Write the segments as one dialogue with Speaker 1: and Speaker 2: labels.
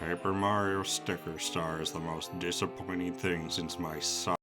Speaker 1: Paper Mario Sticker Star is the most disappointing thing since my son.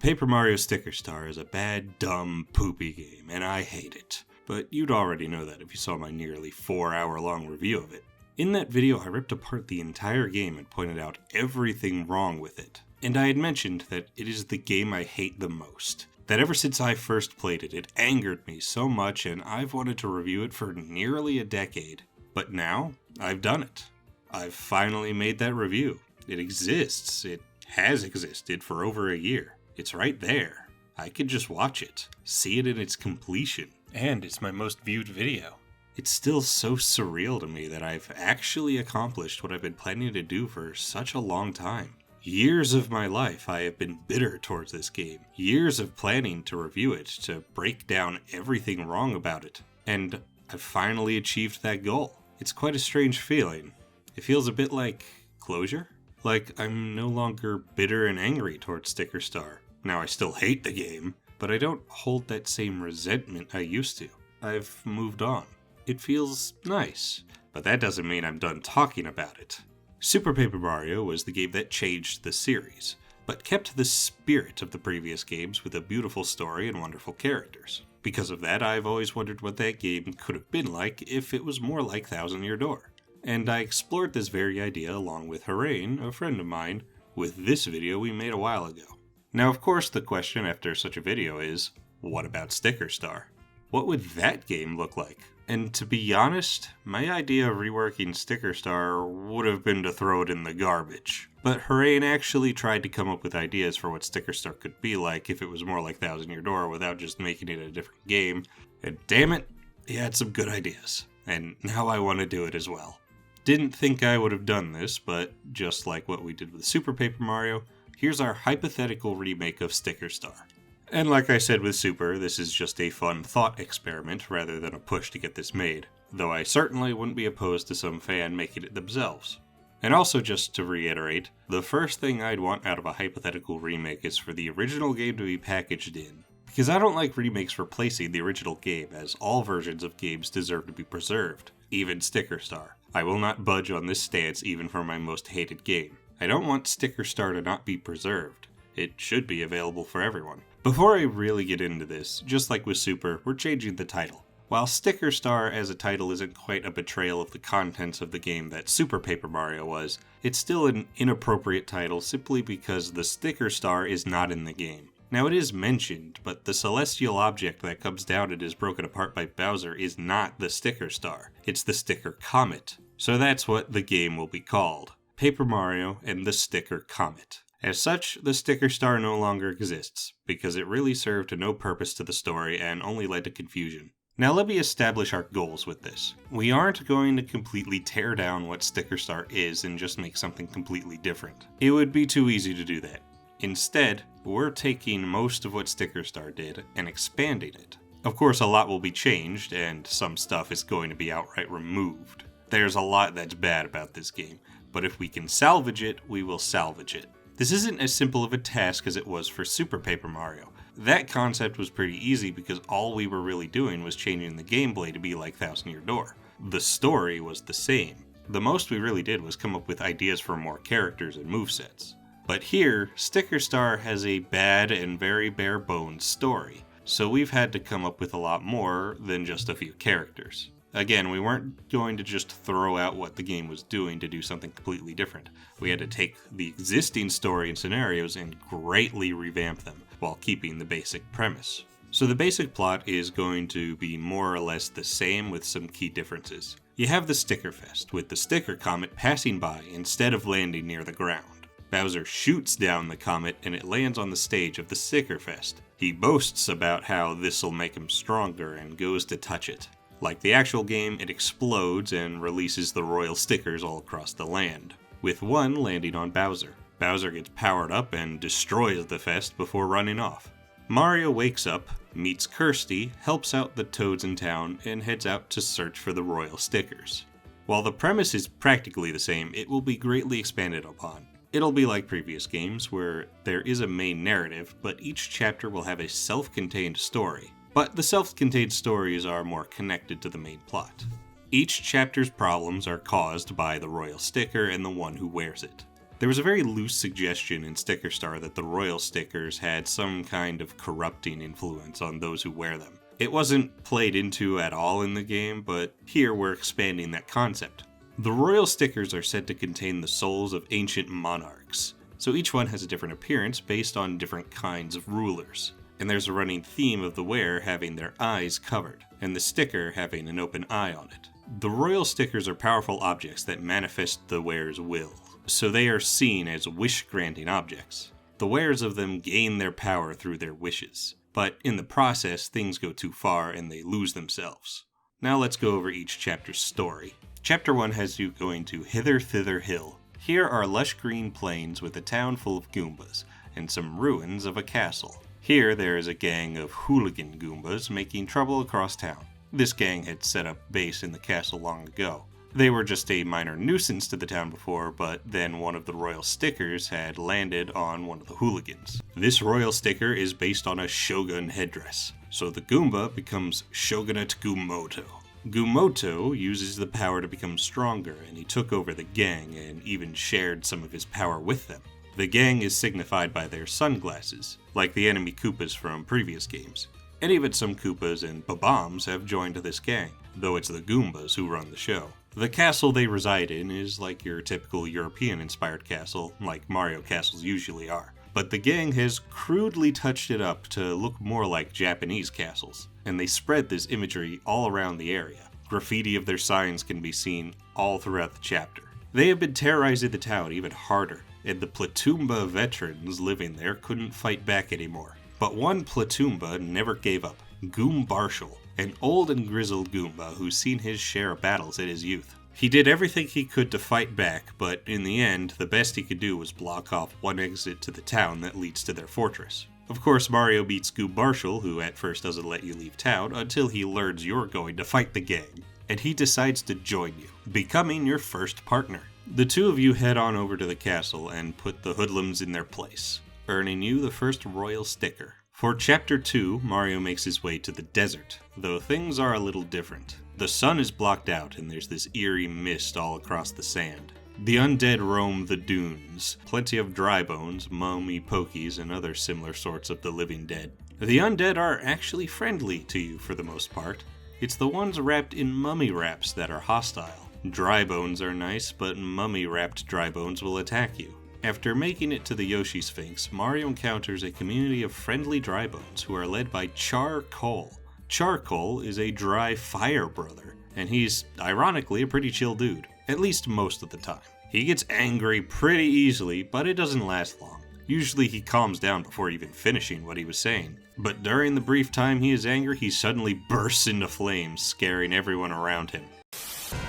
Speaker 1: Paper Mario Sticker Star is a bad, dumb, poopy game, and I hate it. But you'd already know that if you saw my nearly 4-hour-long review of it. In that video, I ripped apart the entire game and pointed out everything wrong with it. And I had mentioned that it is the game I hate the most. That ever since I first played it, it angered me so much, and I've wanted to review it for nearly a decade. But now, I've done it. I've finally made that review. It exists. It has existed for over a year. It's right there. I could just watch it, see it in its completion. And it's my most viewed video. It's still so surreal to me that I've actually accomplished what I've been planning to do for such a long time. Years of my life I have been bitter towards this game. Years of planning to review it, to break down everything wrong about it. And I've finally achieved that goal. It's quite a strange feeling. It feels a bit like closure. Like I'm no longer bitter and angry towards Sticker Star. Now I still hate the game, but I don't hold that same resentment I used to. I've moved on. It feels nice, but that doesn't mean I'm done talking about it. Super Paper Mario was the game that changed the series, but kept the spirit of the previous games with a beautiful story and wonderful characters. Because of that, I've always wondered what that game could have been like if it was more like Thousand Year Door. And I explored this very idea along with Horayn, a friend of mine, with this video we made a while ago. Now, of course, the question after such a video is, what about Sticker Star? What would that game look like? And to be honest, my idea of reworking Sticker Star would have been to throw it in the garbage. But Horayn actually tried to come up with ideas for what Sticker Star could be like if it was more like Thousand Year Door without just making it a different game. And damn it, he had some good ideas. And now I want to do it as well. Didn't think I would have done this, but just like what we did with Super Paper Mario, here's our hypothetical remake of Sticker Star. And like I said with Super, this is just a fun thought experiment rather than a push to get this made, though I certainly wouldn't be opposed to some fan making it themselves. And also just to reiterate, the first thing I'd want out of a hypothetical remake is for the original game to be packaged in, because I don't like remakes replacing the original game, as all versions of games deserve to be preserved, even Sticker Star. I will not budge on this stance even for my most hated game. I don't want Sticker Star to not be preserved. It should be available for everyone. Before I really get into this, just like with Super, we're changing the title. While Sticker Star as a title isn't quite a betrayal of the contents of the game that Super Paper Mario was, it's still an inappropriate title simply because the Sticker Star is not in the game. Now it is mentioned, but the celestial object that comes down and is broken apart by Bowser is not the Sticker Star, it's the Sticker Comet. So that's what the game will be called. Paper Mario and the Sticker Comet. As such, the Sticker Star no longer exists, because it really served no purpose to the story and only led to confusion. Now let me establish our goals with this. We aren't going to completely tear down what Sticker Star is and just make something completely different. It would be too easy to do that. Instead, we're taking most of what Sticker Star did and expanding it. Of course, a lot will be changed, and some stuff is going to be outright removed. There's a lot that's bad about this game, but if we can salvage it, we will salvage it. This isn't as simple of a task as it was for Super Paper Mario. That concept was pretty easy because all we were really doing was changing the gameplay to be like Thousand Year Door. The story was the same. The most we really did was come up with ideas for more characters and movesets. But here, Sticker Star has a bad and very bare bones story, so we've had to come up with a lot more than just a few characters. Again, we weren't going to just throw out what the game was doing to do something completely different. We had to take the existing story and scenarios and greatly revamp them, while keeping the basic premise. So the basic plot is going to be more or less the same with some key differences. You have the Sticker Fest, with the Sticker Comet passing by instead of landing near the ground. Bowser shoots down the comet and it lands on the stage of the Sticker Fest. He boasts about how this'll make him stronger and goes to touch it. Like the actual game, it explodes and releases the royal stickers all across the land, with one landing on Bowser. Bowser gets powered up and destroys the fest before running off. Mario wakes up, meets Kersti, helps out the Toads in town, and heads out to search for the royal stickers. While the premise is practically the same, it will be greatly expanded upon. It'll be like previous games, where there is a main narrative, but each chapter will have a self-contained story. But the self-contained stories are more connected to the main plot. Each chapter's problems are caused by the royal sticker and the one who wears it. There was a very loose suggestion in Sticker Star that the royal stickers had some kind of corrupting influence on those who wear them. It wasn't played into at all in the game, but here we're expanding that concept. The royal stickers are said to contain the souls of ancient monarchs, so each one has a different appearance based on different kinds of rulers. And there's a running theme of the wearer having their eyes covered, and the sticker having an open eye on it. The royal stickers are powerful objects that manifest the wearer's will, so they are seen as wish-granting objects. The wearers of them gain their power through their wishes, but in the process things go too far and they lose themselves. Now let's go over each chapter's story. Chapter 1 has you going to Hither Thither Hill. Here are lush green plains with a town full of Goombas, and some ruins of a castle. Here there is a gang of hooligan Goombas making trouble across town. This gang had set up base in the castle long ago. They were just a minor nuisance to the town before, but then one of the royal stickers had landed on one of the hooligans. This royal sticker is based on a shogun headdress, so the Goomba becomes Shogunate Gumoto. Gumoto uses the power to become stronger, and he took over the gang and even shared some of his power with them. The gang is signified by their sunglasses, like the enemy Koopas from previous games. And even some Koopas and Bob-ombs have joined this gang, though it's the Goombas who run the show. The castle they reside in is like your typical European-inspired castle, like Mario castles usually are. But the gang has crudely touched it up to look more like Japanese castles, and they spread this imagery all around the area. Graffiti of their signs can be seen all throughout the chapter. They have been terrorizing the town even harder, and the Platoomba veterans living there couldn't fight back anymore. But one Platoomba never gave up, Goombarshal, an old and grizzled Goomba who's seen his share of battles in his youth. He did everything he could to fight back, but in the end, the best he could do was block off one exit to the town that leads to their fortress. Of course, Mario beats Goombarshal, who at first doesn't let you leave town, until he learns you're going to fight the gang, and he decides to join you, becoming your first partner. The two of you head on over to the castle and put the hoodlums in their place, earning you the first royal sticker. For Chapter 2, Mario makes his way to the desert, though things are a little different. The sun is blocked out and there's this eerie mist all across the sand. The undead roam the dunes, plenty of dry bones, mummy pokies, and other similar sorts of the living dead. The undead are actually friendly to you for the most part. It's the ones wrapped in mummy wraps that are hostile. Dry bones are nice, but mummy-wrapped dry bones will attack you. After making it to the Yoshi Sphinx, Mario encounters a community of friendly dry bones who are led by Charcoal. Charcoal is a dry fire brother, and he's, ironically, a pretty chill dude, at least most of the time. He gets angry pretty easily, but it doesn't last long. Usually he calms down before even finishing what he was saying, but during the brief time he is angry, he suddenly bursts into flames, scaring everyone around him.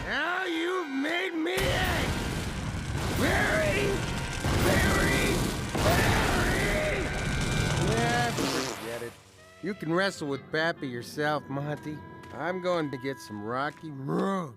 Speaker 2: Now you've made me angry. Very. Yeah, forget it. You can wrestle with Pappy yourself, Monty. I'm going to get some Rocky Road.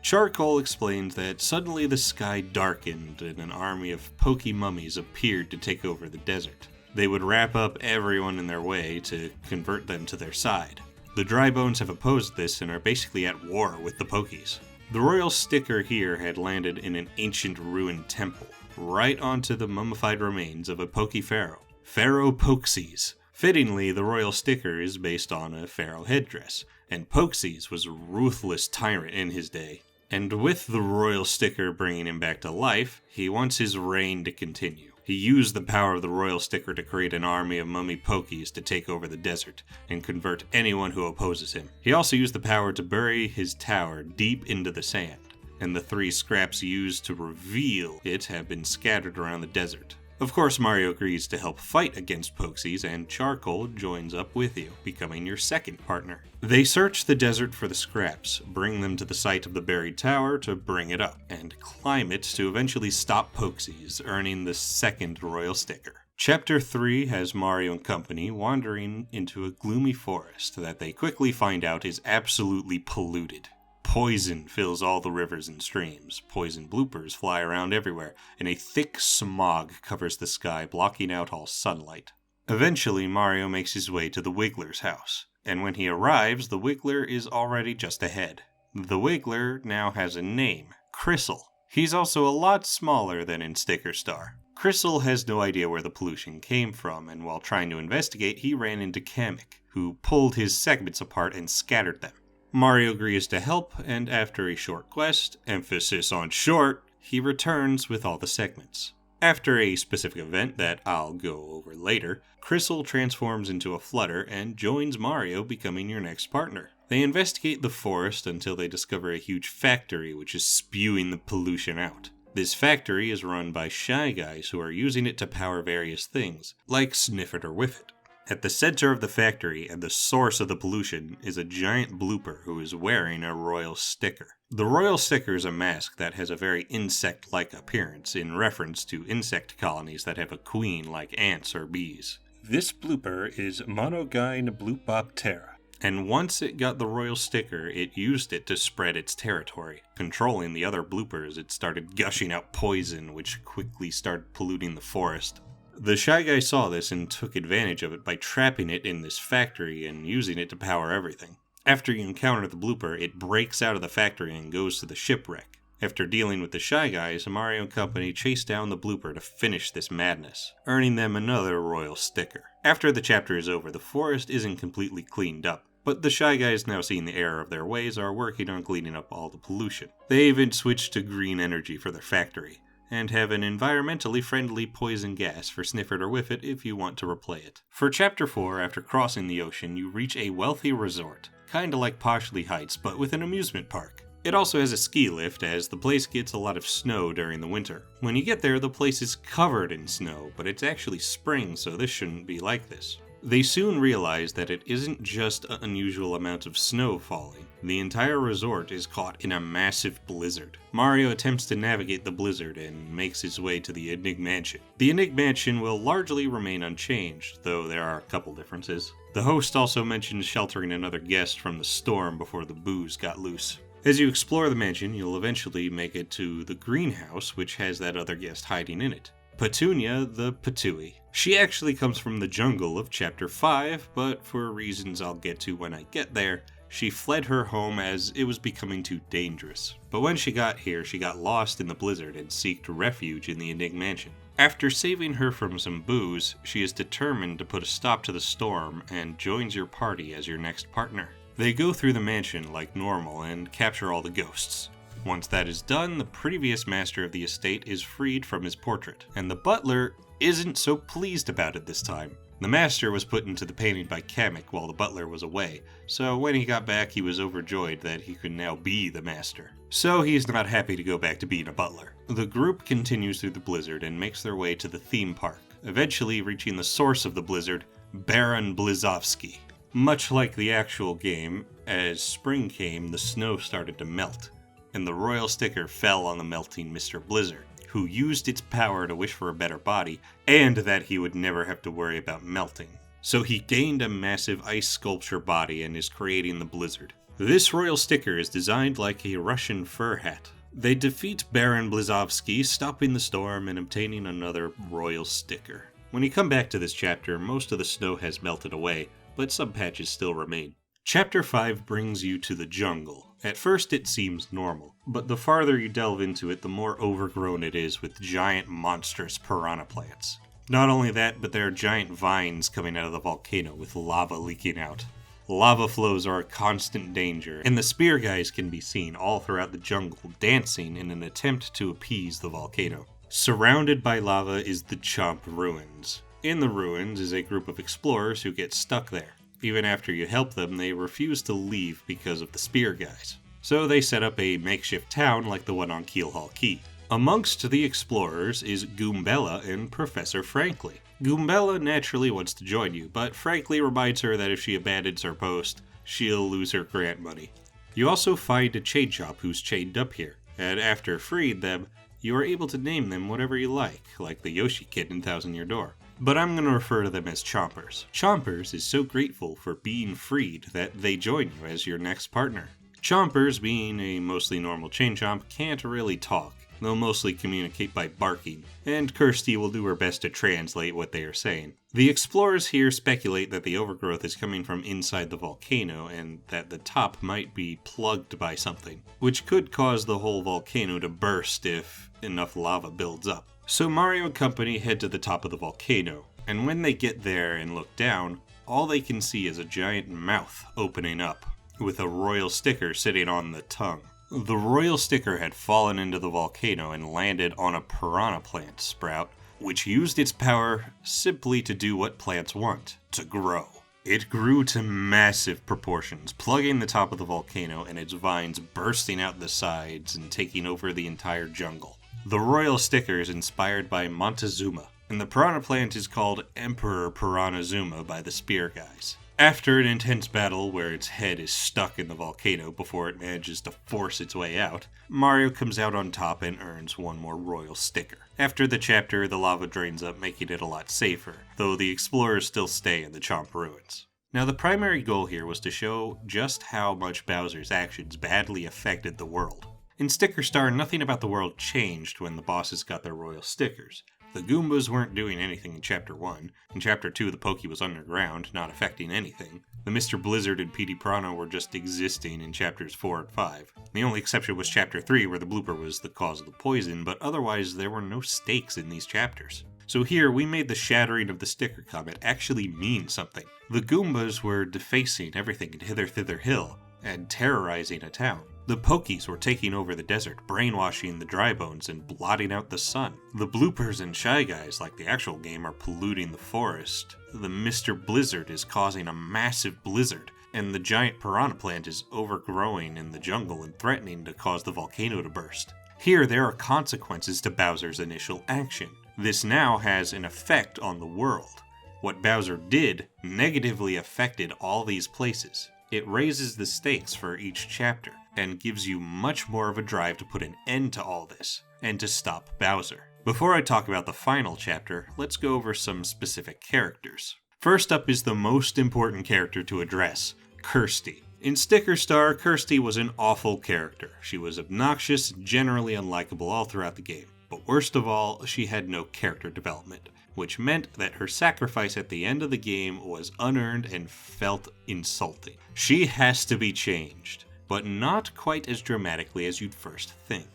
Speaker 1: Charcoal explains that suddenly the sky darkened and an army of pokey mummies appeared to take over the desert. They would wrap up everyone in their way to convert them to their side. The dry bones have opposed this and are basically at war with the pokies. The royal sticker here had landed in an ancient ruined temple, right onto the mummified remains of a pokey pharaoh, Pharaoh Poxes. Fittingly, the royal sticker is based on a pharaoh headdress, and Poxes was a ruthless tyrant in his day. And with the royal sticker bringing him back to life, he wants his reign to continue. He used the power of the royal sticker to create an army of mummy pokies to take over the desert and convert anyone who opposes him. He also used the power to bury his tower deep into the sand, and the 3 scraps used to reveal it have been scattered around the desert. Of course, Mario agrees to help fight against Poxies, and Charcoal joins up with you, becoming your second partner. They search the desert for the scraps, bring them to the site of the buried tower to bring it up, and climb it to eventually stop Poxies, earning the second royal sticker. Chapter 3 has Mario and company wandering into a gloomy forest that they quickly find out is absolutely polluted. Poison fills all the rivers and streams, poison bloopers fly around everywhere, and a thick smog covers the sky, blocking out all sunlight. Eventually, Mario makes his way to the Wiggler's house, and when he arrives, the Wiggler is already just ahead. The Wiggler now has a name, Crystal. He's also a lot smaller than in Sticker Star. Crystal has no idea where the pollution came from, and while trying to investigate, he ran into Kamek, who pulled his segments apart and scattered them. Mario agrees to help, and after a short quest, emphasis on short, he returns with all the segments. After a specific event that I'll go over later, Crystal transforms into a flutter and joins Mario, becoming your next partner. They investigate the forest until they discover a huge factory which is spewing the pollution out. This factory is run by Shy Guys who are using it to power various things, like Sniff It or Whiff It. At the center of the factory and the source of the pollution is a giant blooper who is wearing a royal sticker. The royal sticker is a mask that has a very insect-like appearance in reference to insect colonies that have a queen like ants or bees. This blooper is Monogyne bloopoptera, and once it got the royal sticker, it used it to spread its territory. Controlling the other bloopers, it started gushing out poison, which quickly started polluting the forest. The Shy Guy saw this and took advantage of it by trapping it in this factory and using it to power everything. After you encounter the blooper, it breaks out of the factory and goes to the shipwreck. After dealing with the Shy Guys, Mario and company chase down the blooper to finish this madness, earning them another royal sticker. After the chapter is over, the forest isn't completely cleaned up, but the Shy Guys, now seeing the error of their ways, are working on cleaning up all the pollution. They even switched to green energy for their factory, and have an environmentally friendly poison gas for Sniff It or Whiff It if you want to replay it. For Chapter 4, after crossing the ocean, you reach a wealthy resort, kinda like Poshley Heights, but with an amusement park. It also has a ski lift, as the place gets a lot of snow during the winter. When you get there, the place is covered in snow, but it's actually spring, so this shouldn't be like this. They soon realize that it isn't just an unusual amount of snow falling. The entire resort is caught in a massive blizzard. Mario attempts to navigate the blizzard and makes his way to the Enigma Mansion. The Enigma Mansion will largely remain unchanged, though there are a couple differences. The host also mentions sheltering another guest from the storm before the booze got loose. As you explore the mansion, you'll eventually make it to the greenhouse, which has that other guest hiding in it. Petunia the Petui. She actually comes from the jungle of Chapter 5, but for reasons I'll get to when I get there, she fled her home as it was becoming too dangerous. But when she got here, she got lost in the blizzard and sought refuge in the Enigma Mansion. After saving her from some booze, she is determined to put a stop to the storm and joins your party as your next partner. They go through the mansion like normal and capture all the ghosts. Once that is done, the previous master of the estate is freed from his portrait, and the butler isn't so pleased about it this time. The master was put into the painting by Kamek while the butler was away, so when he got back he was overjoyed that he could now be the master. So he's not happy to go back to being a butler. The group continues through the blizzard and makes their way to the theme park, eventually reaching the source of the blizzard, Baron Blizovsky. Much like the actual game, as spring came, the snow started to melt, and the royal sticker fell on the melting Mr. Blizzard, who used its power to wish for a better body, and that he would never have to worry about melting. So he gained a massive ice sculpture body and is creating the blizzard. This royal sticker is designed like a Russian fur hat. They defeat Baron Blizovsky, stopping the storm and obtaining another royal sticker. When you come back to this chapter, most of the snow has melted away, but some patches still remain. Chapter 5 brings you to the jungle. At first it seems normal, but the farther you delve into it, the more overgrown it is with giant monstrous piranha plants. Not only that, but there are giant vines coming out of the volcano with lava leaking out. Lava flows are a constant danger, and the spear guys can be seen all throughout the jungle dancing in an attempt to appease the volcano. Surrounded by lava is the Chomp Ruins. In the ruins is a group of explorers who get stuck there. Even after you help them, they refuse to leave because of the spear guys. So they set up a makeshift town like the one on Keelhaul Key. Amongst the explorers is Goombella and Professor Frankly. Goombella naturally wants to join you, but Frankly reminds her that if she abandons her post, she'll lose her grant money. You also find a chain chomp who's chained up here, and after freeing them, you are able to name them whatever you like the Yoshi Kid in Thousand Year Door. But I'm going to refer to them as Chompers. Chompers is so grateful for being freed that they join you as your next partner. Chompers, being a mostly normal chain chomp, can't really talk, They'll mostly communicate by barking, and Kersti will do her best to translate what they are saying. The explorers here speculate that the overgrowth is coming from inside the volcano, and that the top might be plugged by something, which could cause the whole volcano to burst if enough lava builds up. So Mario and company head to the top of the volcano, and when they get there and look down, all they can see is a giant mouth opening up, with a royal sticker sitting on the tongue. The royal sticker had fallen into the volcano and landed on a piranha plant sprout, which used its power simply to do what plants want, to grow. It grew to massive proportions, plugging the top of the volcano and its vines bursting out the sides and taking over the entire jungle. The royal sticker is inspired by Montezuma, and the piranha plant is called Emperor Piranhazuma by the Spear Guys. After an intense battle where its head is stuck in the volcano before it manages to force its way out, Mario comes out on top and earns one more royal sticker. After the chapter, the lava drains up, making it a lot safer, though the explorers still stay in the Chomp ruins. Now, the primary goal here was to show just how much Bowser's actions badly affected the world. In Sticker Star, nothing about the world changed when the bosses got their royal stickers. The Goombas weren't doing anything in Chapter 1. In Chapter 2, the Pokey was underground, not affecting anything. The Mr. Blizzard and Petey Piranha were just existing in Chapters 4 and 5. The only exception was Chapter 3, where the blooper was the cause of the poison, but otherwise there were no stakes in these chapters. So here, we made the shattering of the Sticker Comet actually mean something. The Goombas were defacing everything in Hither Thither Hill, and terrorizing a town. The Pokies were taking over the desert, brainwashing the dry bones and blotting out the sun. The bloopers and Shy Guys, like the actual game, are polluting the forest. The Mr. Blizzard is causing a massive blizzard, and the giant piranha plant is overgrowing in the jungle and threatening to cause the volcano to burst. Here, there are consequences to Bowser's initial action. This now has an effect on the world. What Bowser did negatively affected all these places. It raises the stakes for each chapter, and gives you much more of a drive to put an end to all this, and to stop Bowser. Before I talk about the final chapter, let's go over some specific characters. First up is the most important character to address, Kersti. In Sticker Star, Kersti was an awful character. She was obnoxious and generally unlikable all throughout the game. But worst of all, she had no character development, which meant that her sacrifice at the end of the game was unearned and felt insulting. She has to be changed, but not quite as dramatically as you'd first think.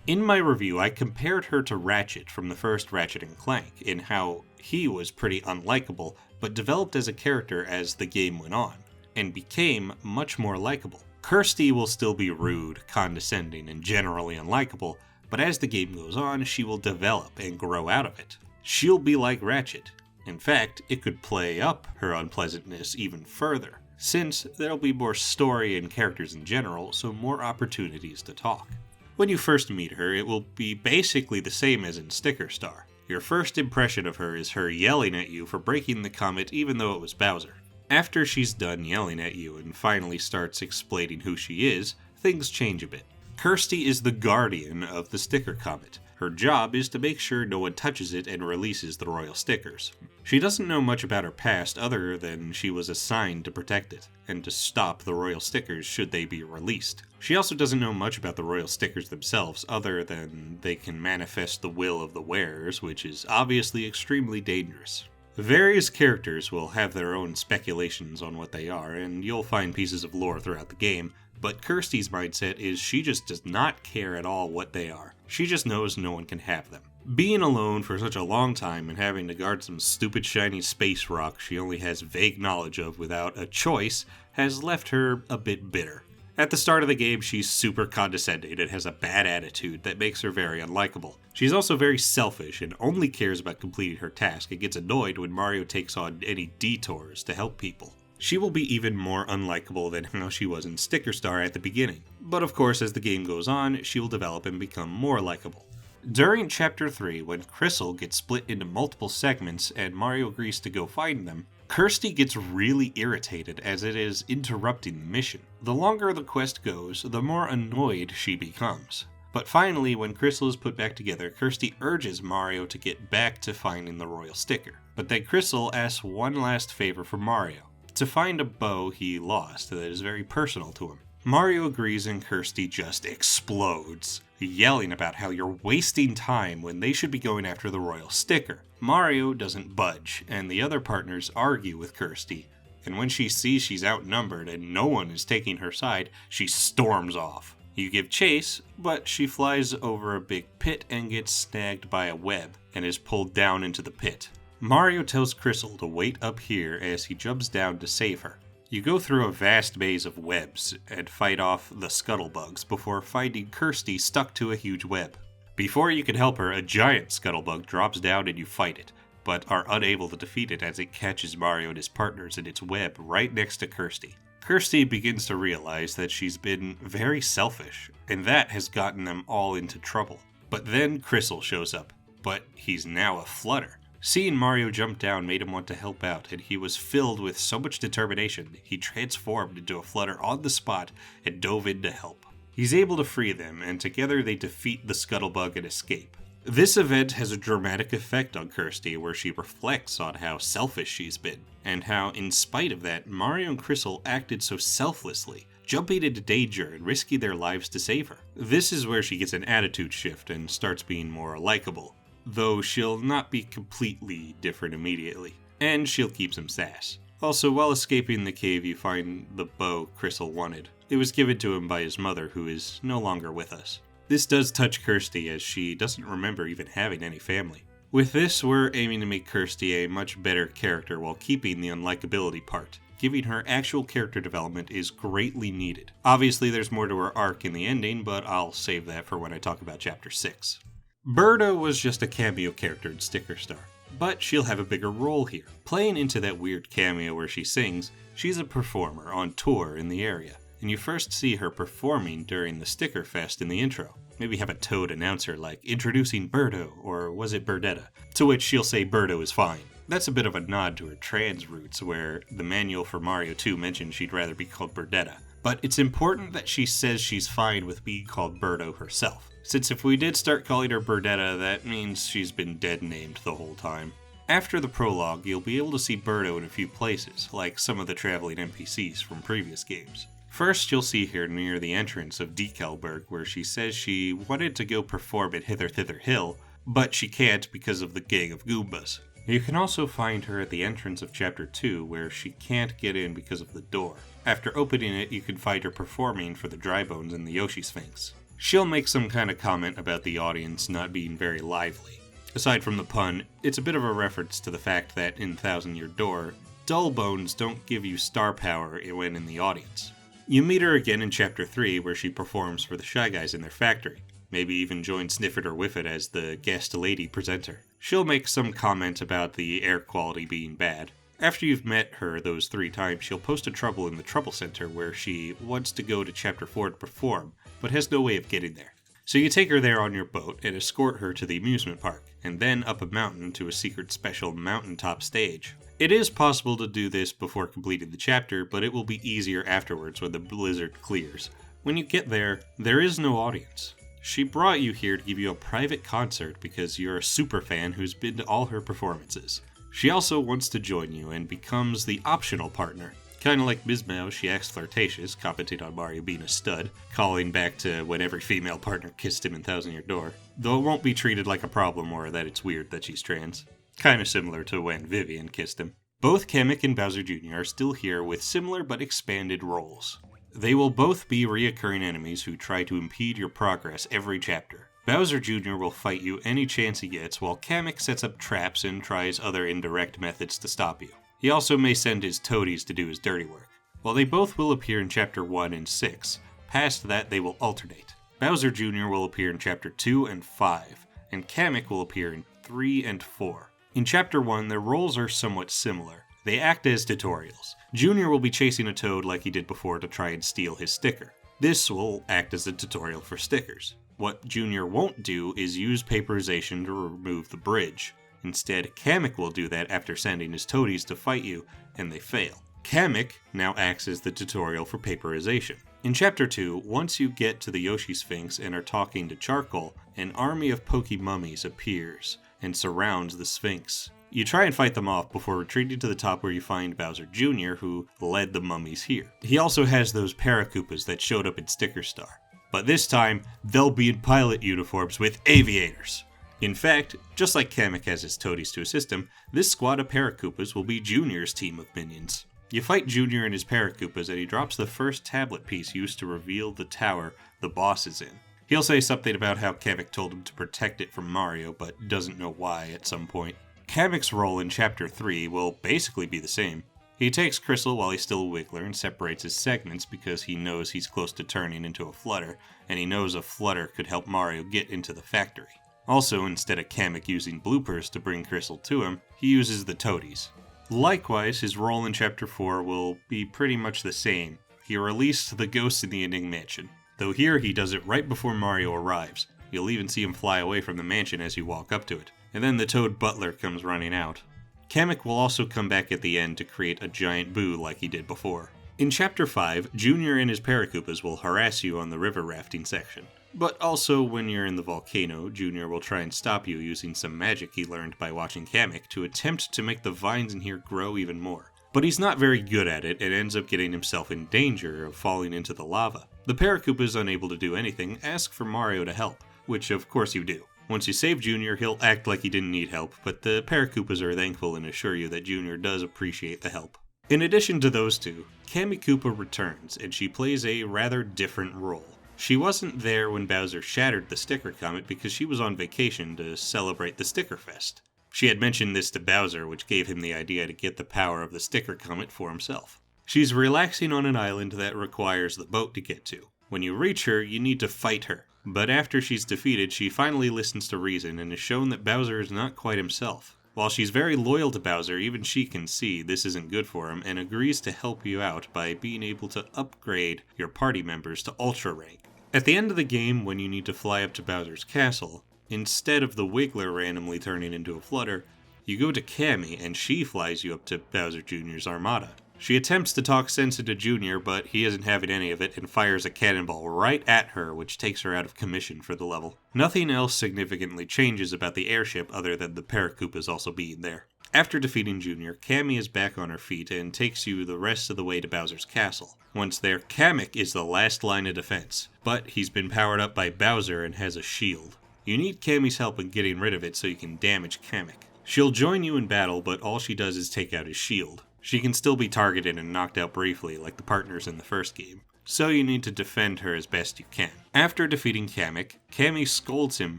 Speaker 1: In my review, I compared her to Ratchet from the first Ratchet & Clank, in how he was pretty unlikable, but developed as a character as the game went on, and became much more likable. Kersti will still be rude, condescending, and generally unlikable, but as the game goes on, she will develop and grow out of it. She'll be like Ratchet. In fact, it could play up her unpleasantness even further, since there'll be more story and characters in general, so more opportunities to talk. When you first meet her, it will be basically the same as in Sticker Star. Your first impression of her is her yelling at you for breaking the comet even though it was Bowser. After she's done yelling at you and finally starts explaining who she is, things change a bit. Kersti is the guardian of the Sticker Comet. Her job is to make sure no one touches it and releases the royal stickers. She doesn't know much about her past other than she was assigned to protect it, and to stop the royal stickers should they be released. She also doesn't know much about the royal stickers themselves other than they can manifest the will of the wearers, which is obviously extremely dangerous. Various characters will have their own speculations on what they are, and you'll find pieces of lore throughout the game, but Kersti's mindset is she just does not care at all what they are. She just knows no one can have them. Being alone for such a long time and having to guard some stupid shiny space rock she only has vague knowledge of without a choice has left her a bit bitter. At the start of the game, she's super condescending and has a bad attitude that makes her very unlikable. She's also very selfish and only cares about completing her task and gets annoyed when Mario takes on any detours to help people. She will be even more unlikable than how she was in Sticker Star at the beginning, but of course as the game goes on, she will develop and become more likable. During Chapter 3, when Crystal gets split into multiple segments and Mario agrees to go find them, Kersti gets really irritated as it is interrupting the mission. The longer the quest goes, the more annoyed she becomes. But finally, when Crystal is put back together, Kersti urges Mario to get back to finding the royal sticker. But then Crystal asks one last favor from Mario, to find a bow he lost that is very personal to him. Mario agrees and Kersti just explodes. yelling about how you're wasting time when they should be going after the royal sticker. Mario doesn't budge, and the other partners argue with Kersti, and when she sees she's outnumbered and no one is taking her side, she storms off. You give chase, but she flies over a big pit and gets snagged by a web and is pulled down into the pit. Mario tells Crystal to wait up here as he jumps down to save her. You go through a vast maze of webs and fight off the scuttlebugs before finding Kersti stuck to a huge web. Before you can help her, a giant scuttlebug drops down and you fight it, but are unable to defeat it as it catches Mario and his partners in its web right next to Kersti. Kersti begins to realize that she's been very selfish, and that has gotten them all into trouble. But then Crystal shows up, but he's now a flutter. Seeing Mario jump down made him want to help out, and he was filled with so much determination, he transformed into a flutter on the spot and dove in to help. He's able to free them, and together they defeat the scuttlebug and escape. This event has a dramatic effect on Kersti, where she reflects on how selfish she's been, and how, in spite of that, Mario and Crystal acted so selflessly, jumping into danger and risking their lives to save her. This is where she gets an attitude shift and starts being more likable, though she'll not be completely different immediately, and she'll keep some sass. Also, while escaping the cave, you find the bow Crystal wanted. It was given to him by his mother, who is no longer with us. This does touch Kersti, as she doesn't remember even having any family. With this, we're aiming to make Kersti a much better character while keeping the unlikability part. Giving her actual character development is greatly needed. Obviously, there's more to her arc in the ending, but I'll save that for when I talk about Chapter 6. Birdo was just a cameo character in Sticker Star, but she'll have a bigger role here. Playing into that weird cameo where she sings, she's a performer on tour in the area, and you first see her performing during the Sticker Fest in the intro. Maybe have a Toad announcer like, "Introducing Birdo," or was it Birdetta? To which she'll say Birdo is fine. That's a bit of a nod to her trans roots, where the manual for Mario 2 mentioned she'd rather be called Birdetta. But it's important that she says she's fine with being called Birdo herself, since if we did start calling her Birdetta, that means she's been dead-named the whole time. After the prologue, you'll be able to see Birdo in a few places, like some of the traveling NPCs from previous games. First, you'll see her near the entrance of Decalburg, where she says she wanted to go perform at Hither Thither Hill, but she can't because of the gang of Goombas. You can also find her at the entrance of Chapter 2, where she can't get in because of the door. After opening it, you can find her performing for the Dry Bones and the Yoshi Sphinx. She'll make some kind of comment about the audience not being very lively. Aside from the pun, it's a bit of a reference to the fact that in Thousand Year Door, dull bones don't give you star power when in the audience. You meet her again in Chapter 3, where she performs for the Shy Guys in their factory. Maybe even join Sniff It or Whiff It as the guest lady presenter. She'll make some comment about the air quality being bad. After you've met her those 3 times, she'll post a trouble in the Trouble Center, where she wants to go to Chapter 4 to perform, but has no way of getting there. So you take her there on your boat and escort her to the amusement park, and then up a mountain to a secret special mountaintop stage. It is possible to do this before completing the chapter, but it will be easier afterwards when the blizzard clears. When you get there, there is no audience. She brought you here to give you a private concert because you're a super fan who's been to all her performances. She also wants to join you and becomes the optional partner. Kinda like Ms. Mouse, she acts flirtatious, commenting on Mario being a stud, calling back to when every female partner kissed him in Thousand Year Door, though it won't be treated like a problem or that it's weird that she's trans. Kinda similar to when Vivian kissed him. Both Kamek and Bowser Jr. are still here with similar but expanded roles. They will both be reoccurring enemies who try to impede your progress every chapter. Bowser Jr. will fight you any chance he gets, while Kamek sets up traps and tries other indirect methods to stop you. He also may send his toadies to do his dirty work. While they both will appear in Chapter 1 and 6, past that they will alternate. Bowser Jr. will appear in Chapter 2 and 5, and Kamek will appear in 3 and 4. In Chapter 1, their roles are somewhat similar. They act as tutorials. Junior will be chasing a toad like he did before to try and steal his sticker. This will act as a tutorial for stickers. What Junior won't do is use paperization to remove the bridge. Instead, Kamek will do that after sending his toadies to fight you, and they fail. Kamek now acts as the tutorial for paperization. In Chapter 2, once you get to the Yoshi Sphinx and are talking to Charcoal, an army of Poke Mummies appears and surrounds the Sphinx. You try and fight them off before retreating to the top where you find Bowser Jr., who led the mummies here. He also has those Paracoopas that showed up in Sticker Star. But this time, they'll be in pilot uniforms with aviators. In fact, just like Kamek has his toadies to assist him, this squad of Paracoopas will be Junior's team of minions. You fight Junior and his Paracoopas and he drops the first tablet piece used to reveal the tower the boss is in. He'll say something about how Kamek told him to protect it from Mario, but doesn't know why at some point. Kamek's role in Chapter 3 will basically be the same. He takes Crystal while he's still a Wiggler and separates his segments because he knows he's close to turning into a Flutter, and he knows a Flutter could help Mario get into the factory. Also, instead of Kamek using bloopers to bring Crystal to him, he uses the toadies. Likewise, his role in Chapter 4 will be pretty much the same. He released the ghosts in the Ending Mansion, though here he does it right before Mario arrives. You'll even see him fly away from the mansion as you walk up to it, and then the Toad Butler comes running out. Kamek will also come back at the end to create a giant boo like he did before. In Chapter 5, Junior and his Paracoopas will harass you on the river rafting section. But also, when you're in the volcano, Junior will try and stop you using some magic he learned by watching Kamek to attempt to make the vines in here grow even more. But he's not very good at it and ends up getting himself in danger of falling into the lava. The Paracoopas, unable to do anything, ask for Mario to help, which of course you do. Once you save Junior, he'll act like he didn't need help, but the Paracoopas are thankful and assure you that Junior does appreciate the help. In addition to those two, Kammy Koopa returns, and she plays a rather different role. She wasn't there when Bowser shattered the Sticker Comet because she was on vacation to celebrate the Sticker Fest. She had mentioned this to Bowser, which gave him the idea to get the power of the Sticker Comet for himself. She's relaxing on an island that requires the boat to get to. When you reach her, you need to fight her. But after she's defeated, she finally listens to reason and is shown that Bowser is not quite himself. While she's very loyal to Bowser, even she can see this isn't good for him and agrees to help you out by being able to upgrade your party members to Ultra Rank. At the end of the game, when you need to fly up to Bowser's castle, instead of the Wiggler randomly turning into a Flutter, you go to Kammy and she flies you up to Bowser Jr.'s Armada. She attempts to talk sense into Junior, but he isn't having any of it and fires a cannonball right at her, which takes her out of commission for the level. Nothing else significantly changes about the airship other than the Paracoopas also being there. After defeating Junior, Kammy is back on her feet and takes you the rest of the way to Bowser's castle. Once there, Kamek is the last line of defense, but he's been powered up by Bowser and has a shield. You need Kammy's help in getting rid of it so you can damage Kamek. She'll join you in battle, but all she does is take out his shield. She can still be targeted and knocked out briefly, like the partners in the first game, so you need to defend her as best you can. After defeating Kamek, Kammy scolds him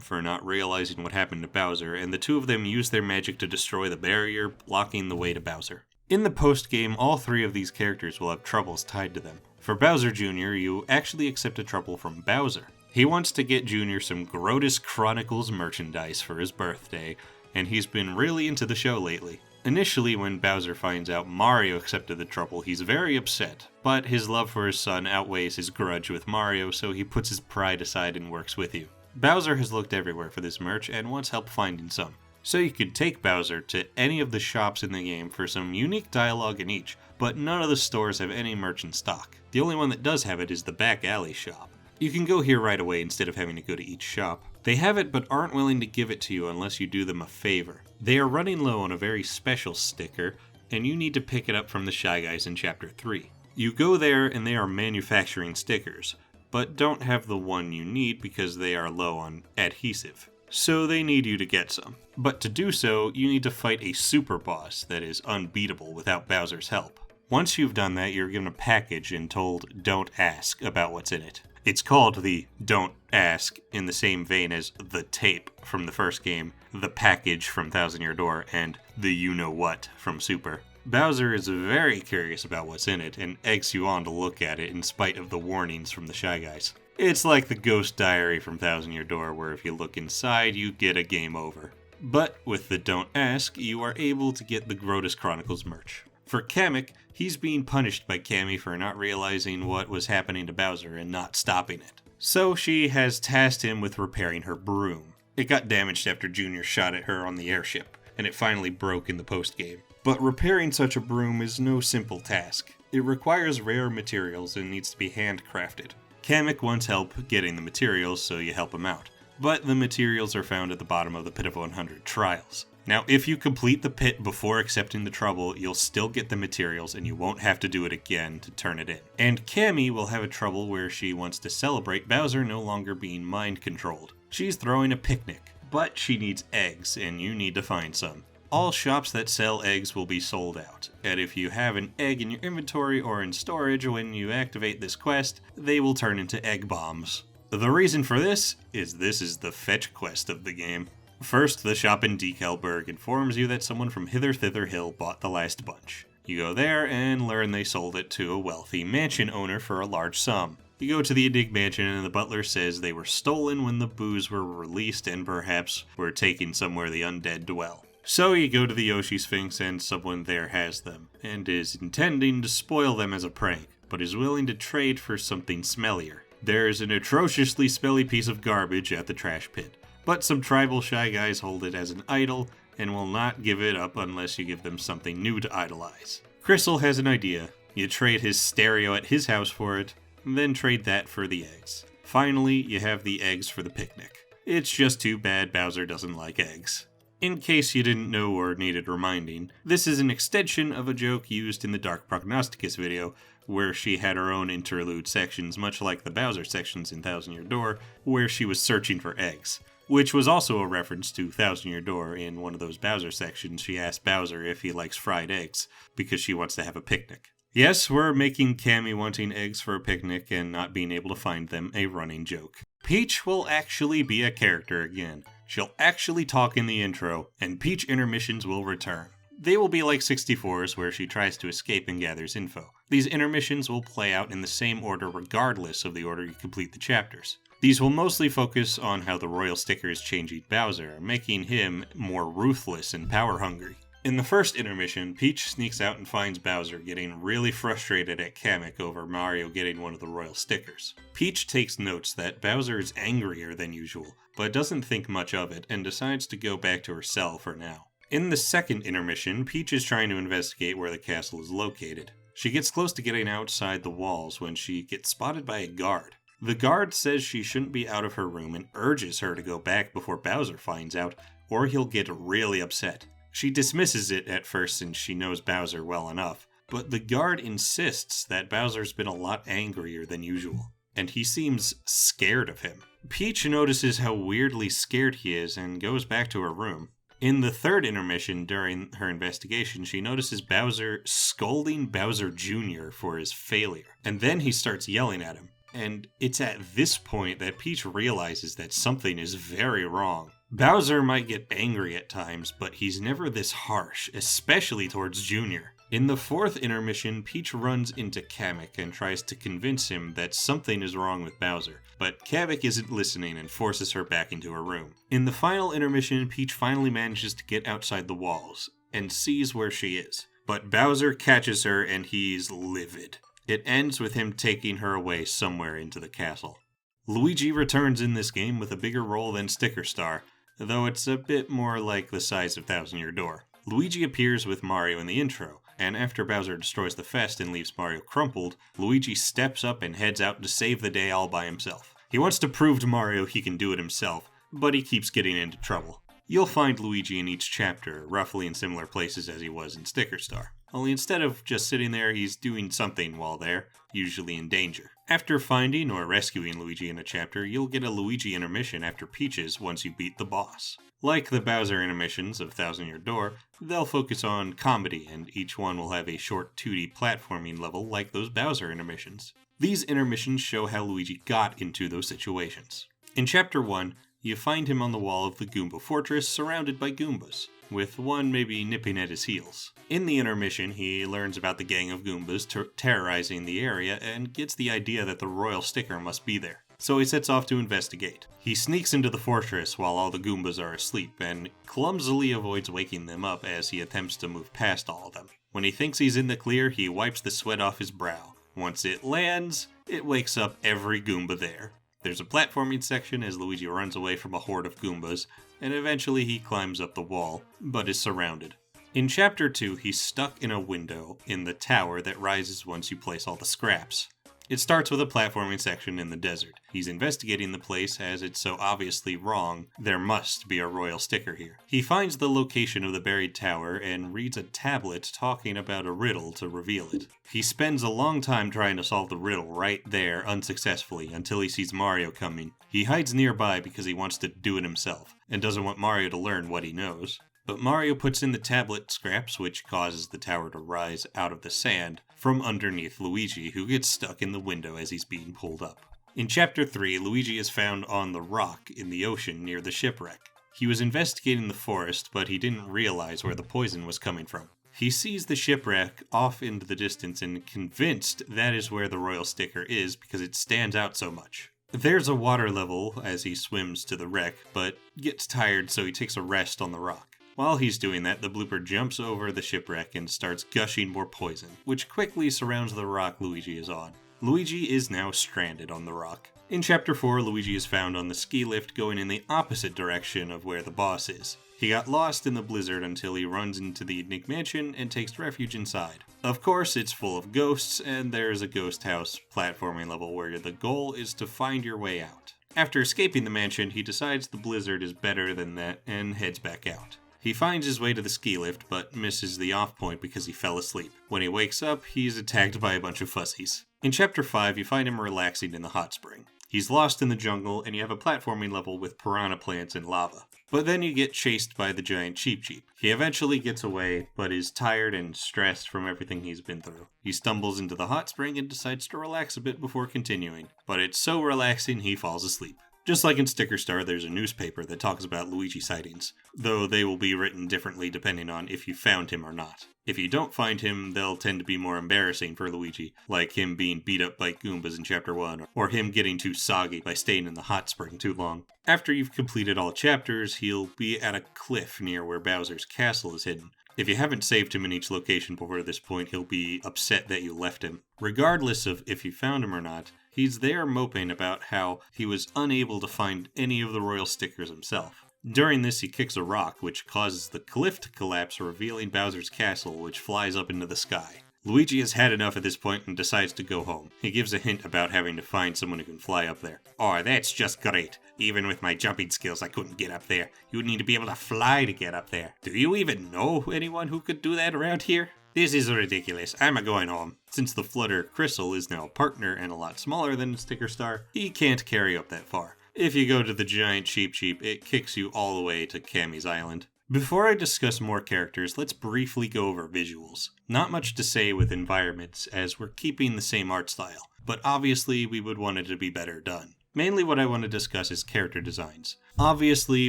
Speaker 1: for not realizing what happened to Bowser, and the two of them use their magic to destroy the barrier, blocking the way to Bowser. In the post-game, all three of these characters will have troubles tied to them. For Bowser Jr., you actually accept a trouble from Bowser. He wants to get Junior some Grotus Chronicles merchandise for his birthday, and he's been really into the show lately. Initially, when Bowser finds out Mario accepted the trouble, he's very upset, but his love for his son outweighs his grudge with Mario, so he puts his pride aside and works with you. Bowser has looked everywhere for this merch and wants help finding some. So you could take Bowser to any of the shops in the game for some unique dialogue in each, but none of the stores have any merch in stock. The only one that does have it is the back alley shop. You can go here right away instead of having to go to each shop. They have it but aren't willing to give it to you unless you do them a favor. They are running low on a very special sticker, and you need to pick it up from the Shy Guys in Chapter 3. You go there and they are manufacturing stickers, but don't have the one you need because they are low on adhesive. So they need you to get some. But to do so, you need to fight a super boss that is unbeatable without Bowser's help. Once you've done that, you're given a package and told, "Don't ask" about what's in it. It's called the Don't Ask in the same vein as the Tape from the first game, the Package from Thousand Year Door, and the You-Know-What from Super. Bowser is very curious about what's in it and eggs you on to look at it in spite of the warnings from the Shy Guys. It's like the Ghost Diary from Thousand Year Door, where if you look inside, you get a game over. But with the Don't Ask, you are able to get the Grotus Chronicles merch. For Kamek, he's being punished by Kammy for not realizing what was happening to Bowser and not stopping it. So she has tasked him with repairing her broom. It got damaged after Junior shot at her on the airship, and it finally broke in the post-game. But repairing such a broom is no simple task. It requires rare materials and needs to be handcrafted. Kamek wants help getting the materials, so you help him out. but the materials are found at the bottom of the Pit of 100 trials. Now, if you complete the pit before accepting the trouble, you'll still get the materials and you won't have to do it again to turn it in. And Kammy will have a trouble where she wants to celebrate Bowser no longer being mind-controlled. She's throwing a picnic, but she needs eggs and you need to find some. All shops that sell eggs will be sold out, and if you have an egg in your inventory or in storage when you activate this quest, they will turn into egg bombs. The reason for this is the fetch quest of the game. First, the shop in Decalburg informs you that someone from Hither Thither Hill bought the last bunch. You go there and learn they sold it to a wealthy mansion owner for a large sum. You go to the Enigma mansion and the butler says they were stolen when the booze were released and perhaps were taken somewhere the undead dwell. So you go to the Yoshi Sphinx and someone there has them, and is intending to spoil them as a prank, but is willing to trade for something smellier. There's an atrociously smelly piece of garbage at the trash pit, but some tribal shy guys hold it as an idol and will not give it up unless you give them something new to idolize. Crystal has an idea. You trade his stereo at his house for it, then trade that for the eggs. Finally, you have the eggs for the picnic. It's just too bad Bowser doesn't like eggs. In case you didn't know or needed reminding, this is an extension of a joke used in the Dark Prognosticus video, where she had her own interlude sections, much like the Bowser sections in Thousand Year Door, where she was searching for eggs. Which was also a reference to Thousand Year Door. In one of those Bowser sections, she asked Bowser if he likes fried eggs, because she wants to have a picnic. Yes, we're making Kammy wanting eggs for a picnic and not being able to find them a running joke. Peach will actually be a character again. She'll actually talk in the intro, and Peach intermissions will return. They will be like 64's, where she tries to escape and gathers info. These intermissions will play out in the same order regardless of the order you complete the chapters. These will mostly focus on how the royal sticker is changing Bowser, making him more ruthless and power-hungry. In the first intermission, Peach sneaks out and finds Bowser getting really frustrated at Kamek over Mario getting one of the royal stickers. Peach takes notes that Bowser is angrier than usual, but doesn't think much of it and decides to go back to her cell for now. In the second intermission, Peach is trying to investigate where the castle is located. She gets close to getting outside the walls when she gets spotted by a guard. The guard says she shouldn't be out of her room and urges her to go back before Bowser finds out, or he'll get really upset. She dismisses it at first since she knows Bowser well enough, but the guard insists that Bowser's been a lot angrier than usual, and he seems scared of him. Peach notices how weirdly scared he is and goes back to her room. In the third intermission during her investigation, she notices Bowser scolding Bowser Jr. for his failure, and then he starts yelling at him. And it's at this point that Peach realizes that something is very wrong. Bowser might get angry at times, but he's never this harsh, especially towards Junior. In the fourth intermission, Peach runs into Kamek and tries to convince him that something is wrong with Bowser, but Kamek isn't listening and forces her back into her room. In the final intermission, Peach finally manages to get outside the walls and sees where she is, but Bowser catches her and he's livid. It ends with him taking her away somewhere into the castle. Luigi returns in this game with a bigger role than Sticker Star, though it's a bit more like the size of Thousand Year Door. Luigi appears with Mario in the intro, and after Bowser destroys the fest and leaves Mario crumpled, Luigi steps up and heads out to save the day all by himself. He wants to prove to Mario he can do it himself, but he keeps getting into trouble. You'll find Luigi in each chapter, roughly in similar places as he was in Sticker Star. Only instead of just sitting there, he's doing something while there, usually in danger. After finding or rescuing Luigi in a chapter, you'll get a Luigi intermission after Peach's once you beat the boss. Like the Bowser intermissions of Thousand Year Door, they'll focus on comedy, and each one will have a short 2D platforming level like those Bowser intermissions. These intermissions show how Luigi got into those situations. In Chapter 1, you find him on the wall of the Goomba Fortress surrounded by Goombas, with one maybe nipping at his heels. In the intermission, he learns about the gang of Goombas terrorizing the area and gets the idea that the royal sticker must be there. So he sets off to investigate. He sneaks into the fortress while all the Goombas are asleep and clumsily avoids waking them up as he attempts to move past all of them. When he thinks he's in the clear, he wipes the sweat off his brow. Once it lands, it wakes up every Goomba there. There's a platforming section as Luigi runs away from a horde of Goombas, and eventually he climbs up the wall, but is surrounded. In Chapter 2, he's stuck in a window in the tower that rises once you place all the scraps. It starts with a platforming section in the desert. He's investigating the place as it's so obviously wrong, there must be a royal sticker here. He finds the location of the buried tower and reads a tablet talking about a riddle to reveal it. He spends a long time trying to solve the riddle right there unsuccessfully until he sees Mario coming. He hides nearby because he wants to do it himself and doesn't want Mario to learn what he knows. But Mario puts in the tablet scraps, which causes the tower to rise out of the sand from underneath Luigi, who gets stuck in the window as he's being pulled up. In Chapter 3, Luigi is found on the rock in the ocean near the shipwreck. He was investigating the forest, but he didn't realize where the poison was coming from. He sees the shipwreck off into the distance and convinced that is where the royal sticker is because it stands out so much. There's a water level as he swims to the wreck, but gets tired so he takes a rest on the rock. While he's doing that, the blooper jumps over the shipwreck and starts gushing more poison, which quickly surrounds the rock Luigi is on. Luigi is now stranded on the rock. In Chapter 4, Luigi is found on the ski lift going in the opposite direction of where the boss is. He got lost in the blizzard until he runs into the Enigma Mansion and takes refuge inside. Of course, it's full of ghosts, and there's a ghost house platforming level where the goal is to find your way out. After escaping the mansion, he decides the blizzard is better than that and heads back out. He finds his way to the ski lift, but misses the off point because he fell asleep. When he wakes up, he's attacked by a bunch of fuzzies. In Chapter 5, you find him relaxing in the hot spring. He's lost in the jungle, and you have a platforming level with piranha plants and lava. But then you get chased by the giant Cheep Cheep. He eventually gets away, but is tired and stressed from everything he's been through. He stumbles into the hot spring and decides to relax a bit before continuing. But it's so relaxing, he falls asleep. Just like in Sticker Star, there's a newspaper that talks about Luigi sightings, though they will be written differently depending on if you found him or not. If you don't find him, they'll tend to be more embarrassing for Luigi, like him being beat up by Goombas in Chapter 1, or him getting too soggy by staying in the hot spring too long. After you've completed all chapters, he'll be at a cliff near where Bowser's castle is hidden. If you haven't saved him in each location before this point, he'll be upset that you left him. Regardless of if you found him or not, he's there moping about how he was unable to find any of the royal stickers himself. During this, he kicks a rock, which causes the cliff to collapse, revealing Bowser's castle, which flies up into the sky. Luigi has had enough at this point and decides to go home. He gives a hint about having to find someone who can fly up there. "Oh, that's just great. Even with my jumping skills, I couldn't get up there. You would need to be able to fly to get up there. Do you even know anyone who could do that around here? This is ridiculous. I'm a-going home." Since the Flutter Crystal is now a partner and a lot smaller than Sticker Star, he can't carry up that far. If you go to the giant Cheep Cheep, it kicks you all the way to Kammy's Island. Before I discuss more characters, let's briefly go over visuals. Not much to say with environments, as we're keeping the same art style, but obviously we would want it to be better done. Mainly what I want to discuss is character designs. Obviously,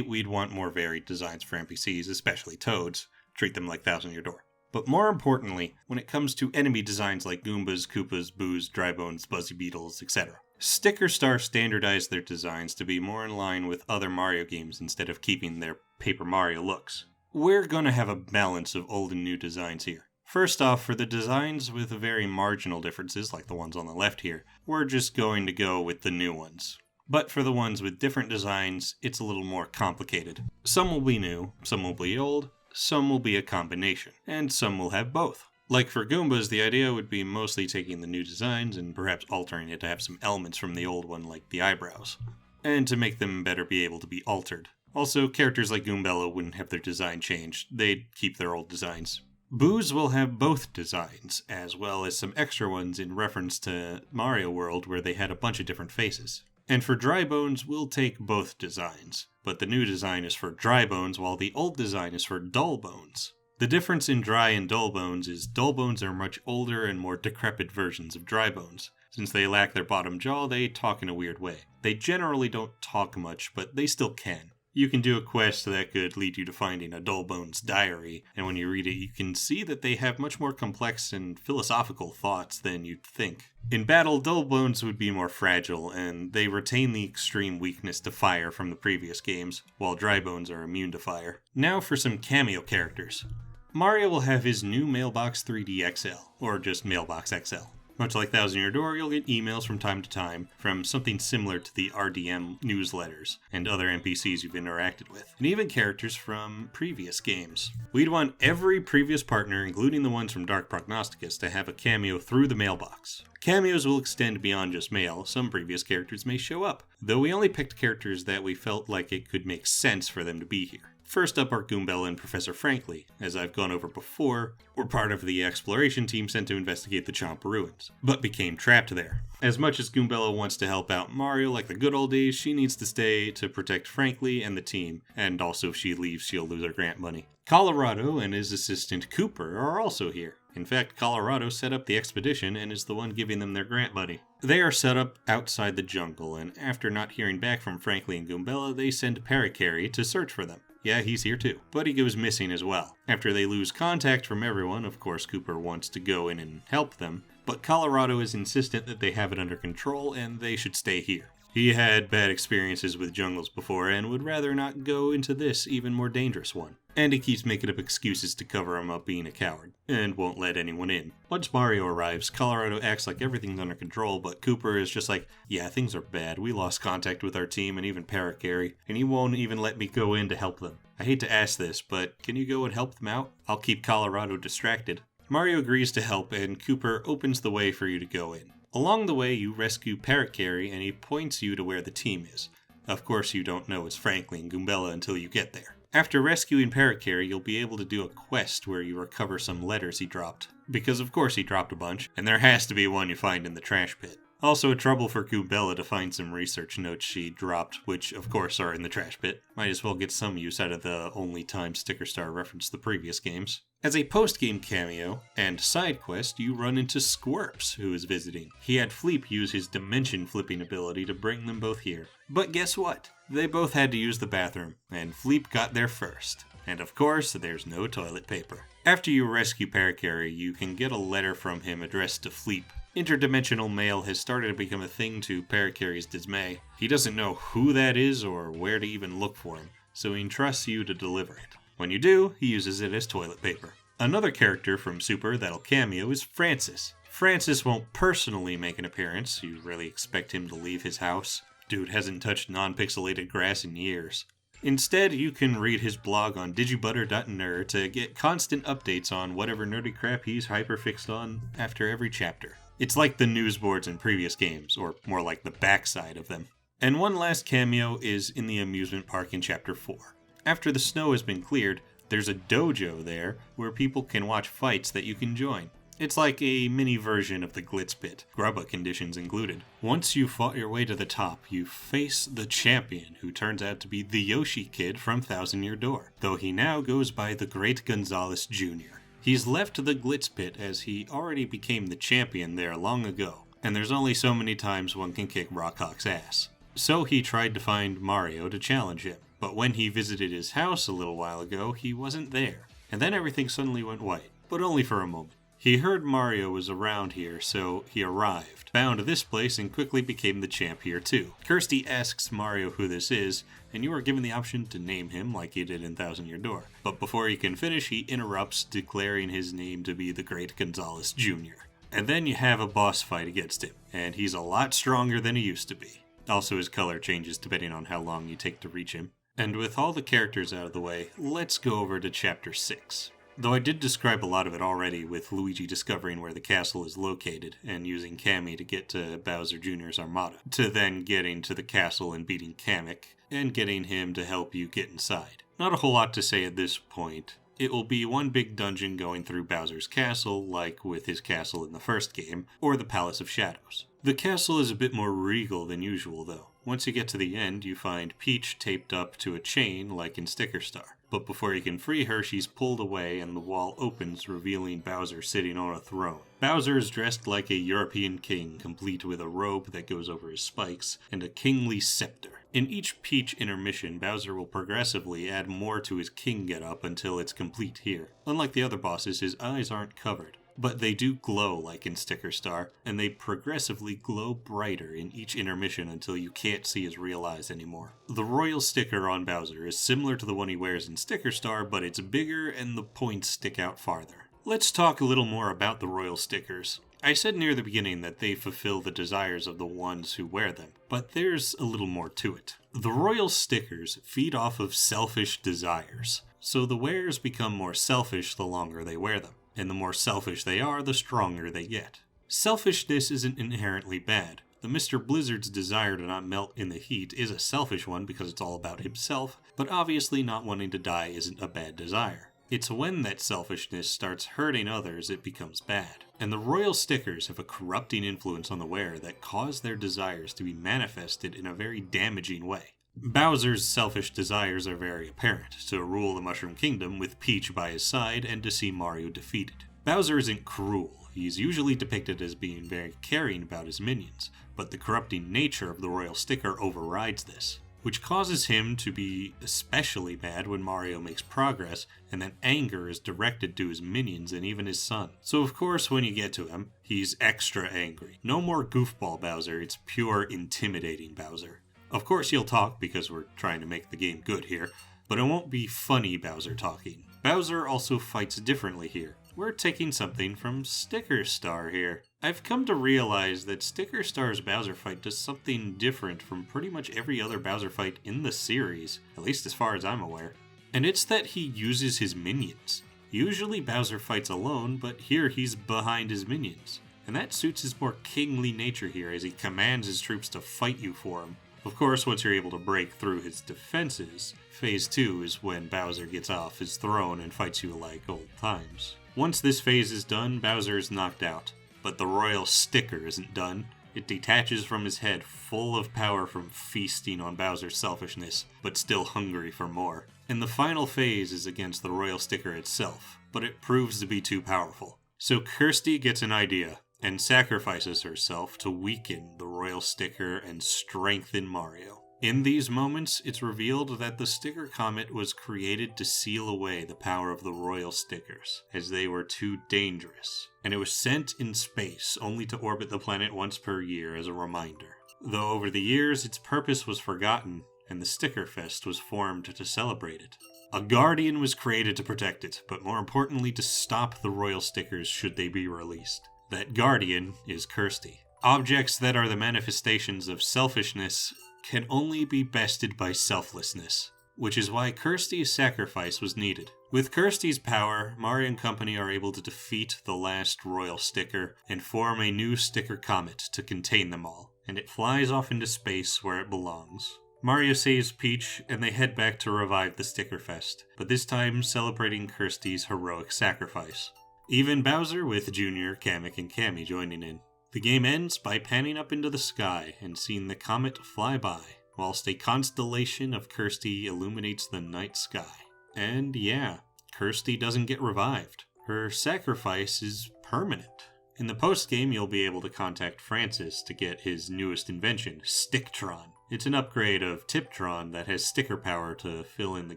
Speaker 1: we'd want more varied designs for NPCs, especially Toads. Treat them like Thousand Year Door. But more importantly, when it comes to enemy designs like Goombas, Koopas, Boos, Drybones, Buzzy Beetles, etc. Sticker Star standardized their designs to be more in line with other Mario games instead of keeping their Paper Mario looks. We're gonna have a balance of old and new designs here. First off, for the designs with very marginal differences, like the ones on the left here, we're just going to go with the new ones. But for the ones with different designs, it's a little more complicated. Some will be new, some will be old, some will be a combination, and some will have both. Like for Goombas, the idea would be mostly taking the new designs and perhaps altering it to have some elements from the old one, like the eyebrows, and to make them better be able to be altered. Also, characters like Goombella wouldn't have their design changed, they'd keep their old designs. Boos will have both designs, as well as some extra ones in reference to Mario World where they had a bunch of different faces. And for Drybones, we'll take both designs, but the new design is for Drybones while the old design is for Dullbones. The difference in Dry and Dullbones is Dullbones are much older and more decrepit versions of Drybones. Since they lack their bottom jaw, they talk in a weird way. They generally don't talk much, but they still can. You can do a quest that could lead you to finding a Dullbones diary, and when you read it, you can see that they have much more complex and philosophical thoughts than you'd think. In battle, Dullbones would be more fragile, and they retain the extreme weakness to fire from the previous games, while Drybones are immune to fire. Now for some cameo characters. Mario will have his new Mailbox 3D XL, or just Mailbox XL. Much like Thousand Year Door, you'll get emails from time to time from something similar to the RDM newsletters and other NPCs you've interacted with, and even characters from previous games. We'd want every previous partner, including the ones from Dark Prognosticus, to have a cameo through the mailbox. Cameos will extend beyond just mail. Some previous characters may show up, though we only picked characters that we felt like it could make sense for them to be here. First up are Goombella and Professor Frankly. As I've gone over before, were part of the exploration team sent to investigate the Chomp ruins, but became trapped there. As much as Goombella wants to help out Mario like the good old days, she needs to stay to protect Frankly and the team, and also if she leaves, she'll lose her grant money. Colorado and his assistant Cooper are also here. In fact, Colorado set up the expedition and is the one giving them their grant money. They are set up outside the jungle, and after not hearing back from Frankly and Goombella, they send Parakarry to search for them. Yeah, he's here too, but he goes missing as well. After they lose contact from everyone, of course Cooper wants to go in and help them, but Colorado is insistent that they have it under control and they should stay here. He had bad experiences with jungles before and would rather not go into this even more dangerous one. And he keeps making up excuses to cover him up being a coward, and won't let anyone in. Once Mario arrives, Colorado acts like everything's under control, but Cooper is just like, yeah, things are bad. We lost contact with our team and even Parakarry, and he won't even let me go in to help them. I hate to ask this, but can you go and help them out? I'll keep Colorado distracted. Mario agrees to help, and Cooper opens the way for you to go in. Along the way, you rescue Parakarry, and he points you to where the team is. Of course, you don't know it's Frankly and Goombella until you get there. After rescuing Parakarry, you'll be able to do a quest where you recover some letters he dropped. Because of course he dropped a bunch, and there has to be one you find in the trash pit. Also a trouble for Goombella to find some research notes she dropped, which of course are in the trash pit. Might as well get some use out of the only time Sticker Star referenced the previous games. As a post-game cameo and side quest, you run into Squirps, who is visiting. He had Fleep use his dimension flipping ability to bring them both here. But guess what? They both had to use the bathroom, and Fleep got there first. And of course, there's no toilet paper. After you rescue Parakarry, you can get a letter from him addressed to Fleep. Interdimensional mail has started to become a thing to Parakarry's dismay. He doesn't know who that is or where to even look for him, so he entrusts you to deliver it. When you do, he uses it as toilet paper. Another character from Super that'll cameo is Francis. Francis won't personally make an appearance. You really expect him to leave his house? Dude hasn't touched non-pixelated grass in years. Instead, you can read his blog on digibutter.nerd to get constant updates on whatever nerdy crap he's hyperfixed on after every chapter. It's like the news boards in previous games, or more like the backside of them. And one last cameo is in the amusement park in Chapter 4. After the snow has been cleared, there's a dojo there where people can watch fights that you can join. It's like a mini version of the Glitz Pit, grubba conditions included. Once you've fought your way to the top, you face the champion, who turns out to be the Yoshi Kid from Thousand Year Door, though he now goes by the Great Gonzalez Jr. He's left the Glitz Pit as he already became the champion there long ago, and there's only so many times one can kick Rockhawk's ass. So he tried to find Mario to challenge him, but when he visited his house a little while ago, he wasn't there, and then everything suddenly went white, but only for a moment. He heard Mario was around here, so he arrived, found this place, and quickly became the champ here too. Kersti asks Mario who this is, and you are given the option to name him like you did in Thousand Year Door. But before he can finish, he interrupts, declaring his name to be the Great Gonzalez Jr. And then you have a boss fight against him, and he's a lot stronger than he used to be. Also, his color changes depending on how long you take to reach him. And with all the characters out of the way, let's go over to Chapter 6. Though I did describe a lot of it already, with Luigi discovering where the castle is located and using Kammy to get to Bowser Jr.'s Armada, to then getting to the castle and beating Kamek, and getting him to help you get inside. Not a whole lot to say at this point. It will be one big dungeon going through Bowser's castle, like with his castle in the first game, or the Palace of Shadows. The castle is a bit more regal than usual, though. Once you get to the end, you find Peach taped up to a chain, like in Sticker Star. But before you can free her, she's pulled away and the wall opens, revealing Bowser sitting on a throne. Bowser is dressed like a European king, complete with a robe that goes over his spikes, and a kingly scepter. In each Peach intermission, Bowser will progressively add more to his king getup until it's complete here. Unlike the other bosses, his eyes aren't covered, but they do glow like in Sticker Star, and they progressively glow brighter in each intermission until you can't see his real eyes anymore. The royal sticker on Bowser is similar to the one he wears in Sticker Star, but it's bigger and the points stick out farther. Let's talk a little more about the royal stickers. I said near the beginning that they fulfill the desires of the ones who wear them, but there's a little more to it. The royal stickers feed off of selfish desires, so the wearers become more selfish the longer they wear them, and the more selfish they are, the stronger they get. Selfishness isn't inherently bad. The Mr. Blizzard's desire to not melt in the heat is a selfish one because it's all about himself, but obviously not wanting to die isn't a bad desire. It's when that selfishness starts hurting others it becomes bad. And the royal stickers have a corrupting influence on the wearer that cause their desires to be manifested in a very damaging way. Bowser's selfish desires are very apparent, to rule the Mushroom Kingdom with Peach by his side and to see Mario defeated. Bowser isn't cruel. He's usually depicted as being very caring about his minions, but the corrupting nature of the royal sticker overrides this, which causes him to be especially bad when Mario makes progress, and that anger is directed to his minions and even his son. So of course when you get to him, he's extra angry. No more goofball Bowser, it's pure intimidating Bowser. Of course he'll talk because we're trying to make the game good here, but it won't be funny Bowser talking. Bowser also fights differently here. We're taking something from Sticker Star here. I've come to realize that Sticker Star's Bowser fight does something different from pretty much every other Bowser fight in the series, at least as far as I'm aware. And it's that he uses his minions. Usually Bowser fights alone, but here he's behind his minions. And that suits his more kingly nature here as he commands his troops to fight you for him. Of course, once you're able to break through his defenses, Phase 2 is when Bowser gets off his throne and fights you like old times. Once this phase is done, Bowser is knocked out. But the royal sticker isn't done. It detaches from his head, full of power from feasting on Bowser's selfishness, but still hungry for more. And the final phase is against the royal sticker itself, but it proves to be too powerful. So Kersti gets an idea, and sacrifices herself to weaken the royal sticker and strengthen Mario. In these moments, it's revealed that the sticker comet was created to seal away the power of the royal stickers, as they were too dangerous, and it was sent in space only to orbit the planet once per year as a reminder. Though over the years, its purpose was forgotten, and the Sticker Fest was formed to celebrate it. A guardian was created to protect it, but more importantly to stop the royal stickers should they be released. That guardian is Kersti. Objects that are the manifestations of selfishness can only be bested by selflessness, which is why Kersti's sacrifice was needed. With Kersti's power, Mario and company are able to defeat the last royal sticker and form a new sticker comet to contain them all, and it flies off into space where it belongs. Mario saves Peach, and they head back to revive the Sticker Fest, but this time celebrating Kersti's heroic sacrifice. Even Bowser with Junior, Kamek, and Kammy joining in. The game ends by panning up into the sky and seeing the comet fly by, whilst a constellation of Kersti illuminates the night sky. And yeah, Kersti doesn't get revived. Her sacrifice is permanent. In the post-game, you'll be able to contact Francis to get his newest invention, Sticktron. It's an upgrade of Tiptron that has sticker power to fill in the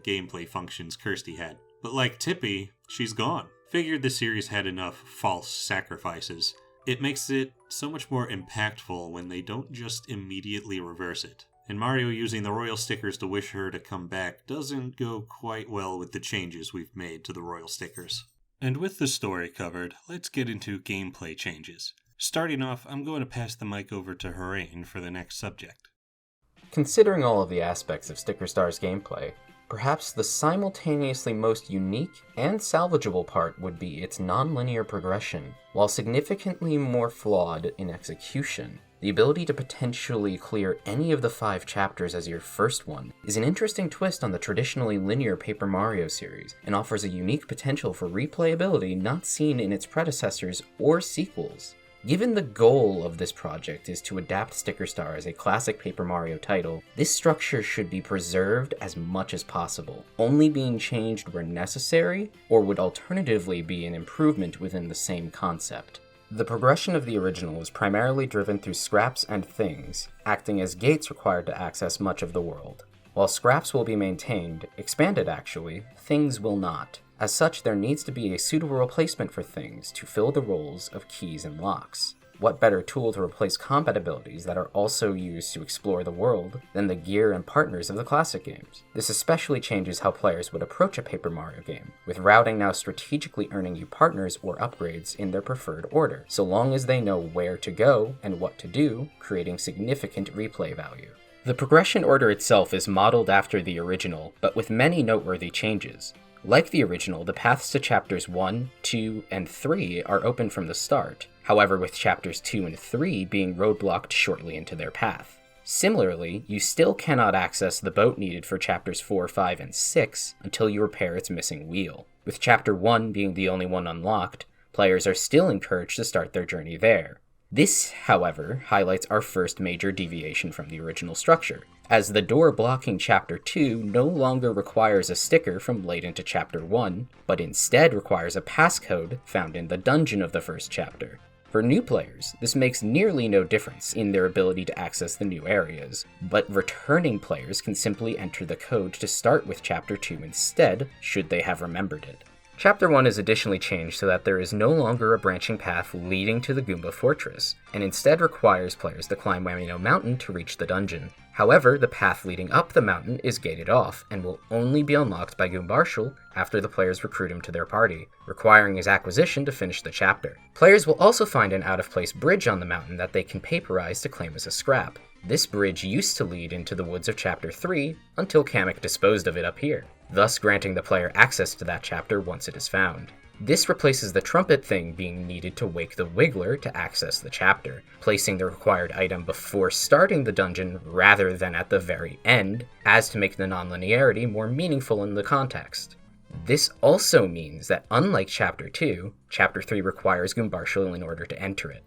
Speaker 1: gameplay functions Kersti had. But like Tippy, she's gone. Figured the series had enough false sacrifices. It makes it so much more impactful when they don't just immediately reverse it. And Mario using the royal stickers to wish her to come back doesn't go quite well with the changes we've made to the royal stickers. And with the story covered, let's get into gameplay changes. Starting off, I'm going to pass the mic over to Horayn for the next subject.
Speaker 3: Considering all of the aspects of Sticker Star's gameplay, perhaps the simultaneously most unique and salvageable part would be its non-linear progression. While significantly more flawed in execution, the ability to potentially clear any of the 5 chapters as your first one is an interesting twist on the traditionally linear Paper Mario series, and offers a unique potential for replayability not seen in its predecessors or sequels. Given the goal of this project is to adapt Sticker Star as a classic Paper Mario title, this structure should be preserved as much as possible, only being changed where necessary, or would alternatively be an improvement within the same concept. The progression of the original was primarily driven through scraps and things, acting as gates required to access much of the world. While scraps will be maintained, expanded actually, things will not. As such, there needs to be a suitable replacement for things to fill the roles of keys and locks. what better tool to replace combat abilities that are also used to explore the world than the gear and partners of the classic games? This especially changes how players would approach a Paper Mario game, with routing now strategically earning you partners or upgrades in their preferred order, so long as they know where to go and what to do, creating significant replay value. The progression order itself is modeled after the original, but with many noteworthy changes. Like the original, the paths to chapters 1, 2, and 3 are open from the start, however with chapters 2 and 3 being roadblocked shortly into their path. Similarly, you still cannot access the boat needed for chapters 4, 5, and 6 until you repair its missing wheel. With chapter 1 being the only one unlocked, players are still encouraged to start their journey there. This, however, highlights our first major deviation from the original structure, as the door blocking Chapter 2 no longer requires a sticker from late into Chapter 1, but instead requires a passcode found in the dungeon of the first chapter. For new players, this makes nearly no difference in their ability to access the new areas, but returning players can simply enter the code to start with Chapter 2 instead, should they have remembered it. Chapter 1 is additionally changed so that there is no longer a branching path leading to the Goomba Fortress, and instead requires players to climb Wamino Mountain to reach the dungeon. However, the path leading up the mountain is gated off, and will only be unlocked by Goombarshal after the players recruit him to their party, requiring his acquisition to finish the chapter. Players will also find an out-of-place bridge on the mountain that they can paperize to claim as a scrap. This bridge used to lead into the woods of Chapter 3, until Kamek disposed of it up here, thus granting the player access to that chapter once it is found. This replaces the trumpet thing being needed to wake the Wiggler to access the chapter, placing the required item before starting the dungeon rather than at the very end, as to make the non-linearity more meaningful in the context. This also means that unlike Chapter 2, Chapter 3 requires Goombarshal in order to enter it.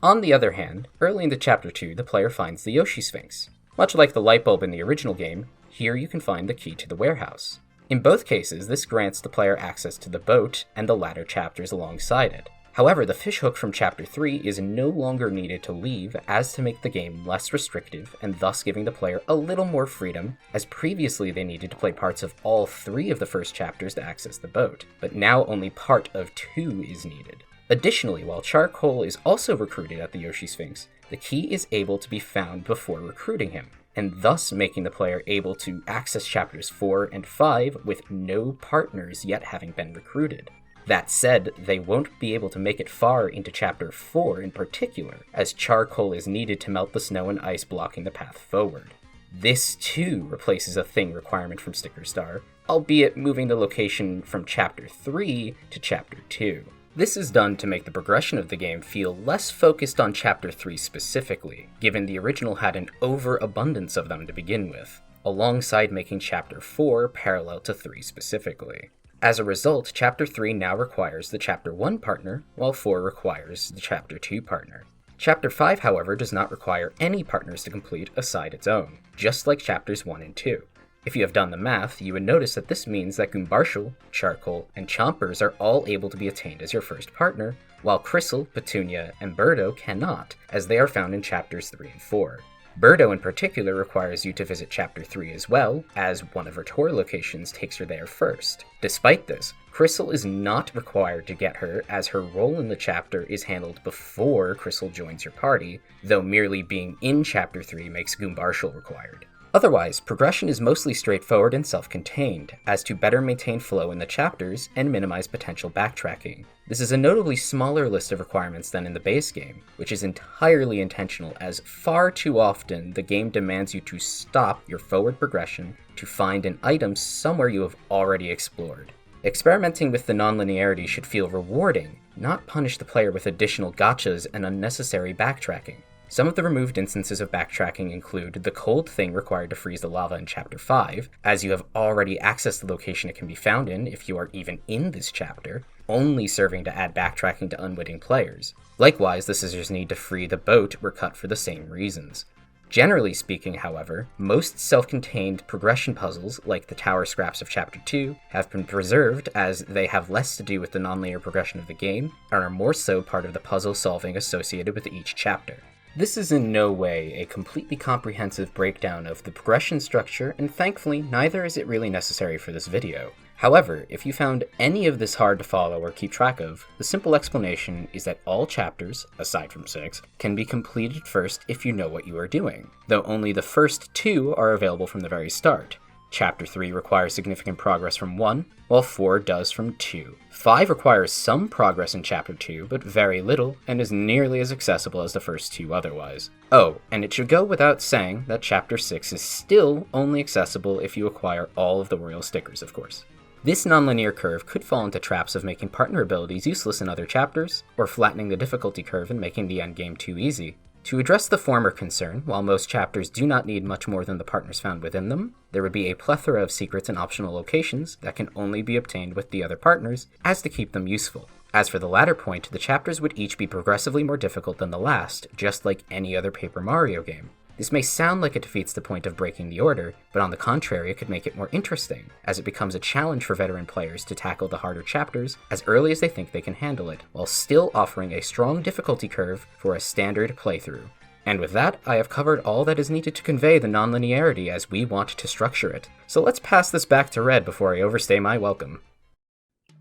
Speaker 3: On the other hand, early into Chapter 2, the player finds the Yoshi Sphinx. Much like the light bulb in the original game, here you can find the key to the warehouse. In both cases, this grants the player access to the boat and the latter chapters alongside it. However, the fishhook from Chapter 3 is no longer needed to leave, as to make the game less restrictive and thus giving the player a little more freedom, as previously they needed to play parts of all 3 of the first chapters to access the boat, but now only part of 2 is needed. Additionally, while Charcoal is also recruited at the Yoshi Sphinx, the key is able to be found before recruiting him, and thus making the player able to access chapters 4 and 5 with no partners yet having been recruited. That said, they won't be able to make it far into Chapter 4 in particular, as Charcoal is needed to melt the snow and ice blocking the path forward. This too replaces a thing requirement from Sticker Star, albeit moving the location from Chapter 3 to Chapter 2. This is done to make the progression of the game feel less focused on Chapter 3 specifically, given the original had an overabundance of them to begin with, alongside making Chapter 4 parallel to 3 specifically. As a result, Chapter 3 now requires the Chapter 1 partner, while 4 requires the Chapter 2 partner. Chapter 5, however, does not require any partners to complete aside its own, just like Chapters 1 and 2. If you have done the math, you would notice that this means that Goombarshal, Charcoal, and Chompers are all able to be attained as your first partner, while Crystal, Petunia, and Birdo cannot, as they are found in Chapters 3 and 4. Birdo in particular requires you to visit Chapter 3 as well, as one of her tour locations takes her there first. Despite this, Crystal is not required to get her, as her role in the chapter is handled before Crystal joins your party, though merely being in Chapter 3 makes Goombarshal required. Otherwise, progression is mostly straightforward and self-contained, as to better maintain flow in the chapters and minimize potential backtracking. This is a notably smaller list of requirements than in the base game, which is entirely intentional, as far too often the game demands you to stop your forward progression to find an item somewhere you have already explored. Experimenting with the non-linearity should feel rewarding, not punish the player with additional gotchas and unnecessary backtracking. Some of the removed instances of backtracking include the cold thing required to freeze the lava in Chapter 5, as you have already accessed the location it can be found in if you are even in this chapter, only serving to add backtracking to unwitting players. Likewise, the scissors need to free the boat were cut for the same reasons. Generally speaking, however, most self-contained progression puzzles, like the tower scraps of Chapter 2, have been preserved as they have less to do with the non-linear progression of the game, and are more so part of the puzzle solving associated with each chapter. This is in no way a completely comprehensive breakdown of the progression structure, and thankfully neither is it really necessary for this video. However, if you found any of this hard to follow or keep track of, the simple explanation is that all chapters, aside from 6, can be completed first if you know what you are doing, though only the first 2 are available from the very start. Chapter 3 requires significant progress from 1, while 4 does from 2. 5 requires some progress in Chapter 2, but very little, and is nearly as accessible as the first 2 otherwise. Oh, and it should go without saying that Chapter 6 is still only accessible if you acquire all of the royal stickers, of course. This nonlinear curve could fall into traps of making partner abilities useless in other chapters, or flattening the difficulty curve and making the endgame too easy. To address the former concern, while most chapters do not need much more than the partners found within them, there would be a plethora of secrets and optional locations that can only be obtained with the other partners, as to keep them useful. As for the latter point, the chapters would each be progressively more difficult than the last, just like any other Paper Mario game. This may sound like it defeats the point of breaking the order, but on the contrary, it could make it more interesting, as it becomes a challenge for veteran players to tackle the harder chapters as early as they think they can handle it, while still offering a strong difficulty curve for a standard playthrough. And with that, I have covered all that is needed to convey the nonlinearity as we want to structure it. So let's pass this back to Red before I overstay my welcome.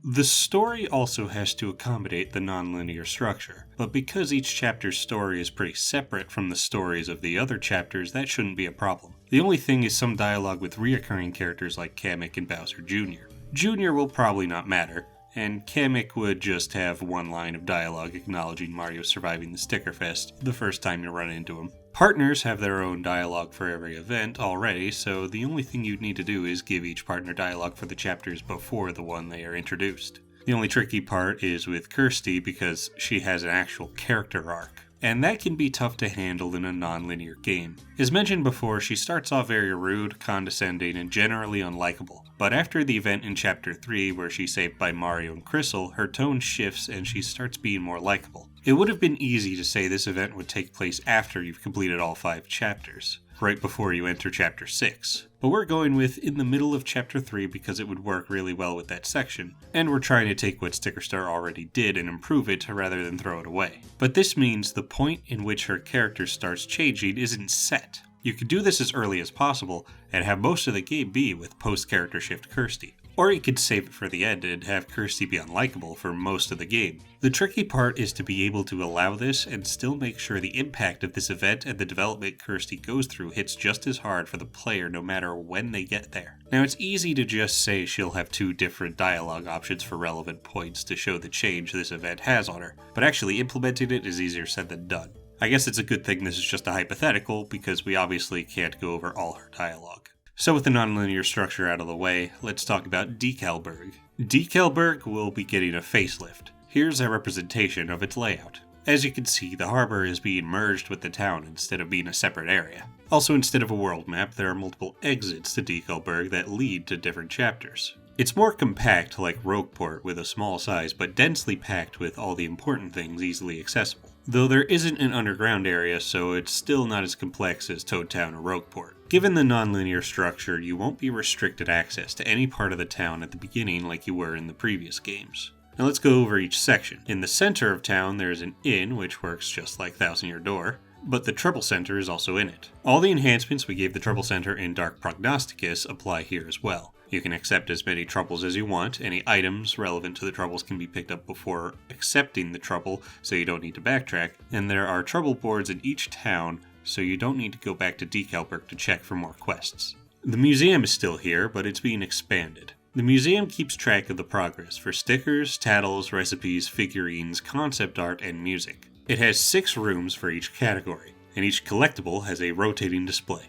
Speaker 1: The story also has to accommodate the nonlinear structure, but because each chapter's story is pretty separate from the stories of the other chapters, that shouldn't be a problem. The only thing is some dialogue with reoccurring characters like Kamek and Bowser Jr. Jr. will probably not matter, and Kamek would just have one line of dialogue acknowledging Mario surviving the Sticker Fest the first time you run into him. Partners have their own dialogue for every event already, so the only thing you'd need to do is give each partner dialogue for the chapters before the one they are introduced. The only tricky part is with Kersti because she has an actual character arc, and that can be tough to handle in a non-linear game. As mentioned before, she starts off very rude, condescending, and generally unlikable, but after the event in Chapter 3 where she's saved by Mario and Crystal, her tone shifts and she starts being more likable. It would have been easy to say this event would take place after you've completed all 5 chapters, right before you enter Chapter 6. But we're going with in the middle of Chapter 3 because it would work really well with that section, and we're trying to take what Sticker Star already did and improve it rather than throw it away. But this means the point in which her character starts changing isn't set. You could do this as early as possible and have most of the game be with post-character shift Kersti. Or you could save it for the end and have Kersti be unlikable for most of the game. The tricky part is to be able to allow this and still make sure the impact of this event and the development Kersti goes through hits just as hard for the player no matter when they get there. Now it's easy to just say she'll have 2 different dialogue options for relevant points to show the change this event has on her, but actually implementing it is easier said than done. I guess it's a good thing this is just a hypothetical because we obviously can't go over all her dialogue. So with the nonlinear structure out of the way, let's talk about Decalburg. Decalburg will be getting a facelift. Here's a representation of its layout. As you can see, the harbor is being merged with the town instead of being a separate area. Also, instead of a world map, there are multiple exits to Decalburg that lead to different chapters. It's more compact like Rogueport with a small size, but densely packed with all the important things easily accessible. Though there isn't an underground area, so it's still not as complex as Toad Town or Rogueport. Given the nonlinear structure, you won't be restricted access to any part of the town at the beginning like you were in the previous games. Now let's go over each section. In the center of town, there's an inn, which works just like Thousand Year Door, but the Trouble Center is also in it. All the enhancements we gave the Trouble Center in Dark Prognosticus apply here as well. You can accept as many troubles as you want. Any items relevant to the troubles can be picked up before accepting the trouble, so you don't need to backtrack. And there are trouble boards in each town, so you don't need to go back to Decalburg to check for more quests. The museum is still here, but it's being expanded. The museum keeps track of the progress for stickers, tattles, recipes, figurines, concept art, and music. It has 6 rooms for each category, and each collectible has a rotating display.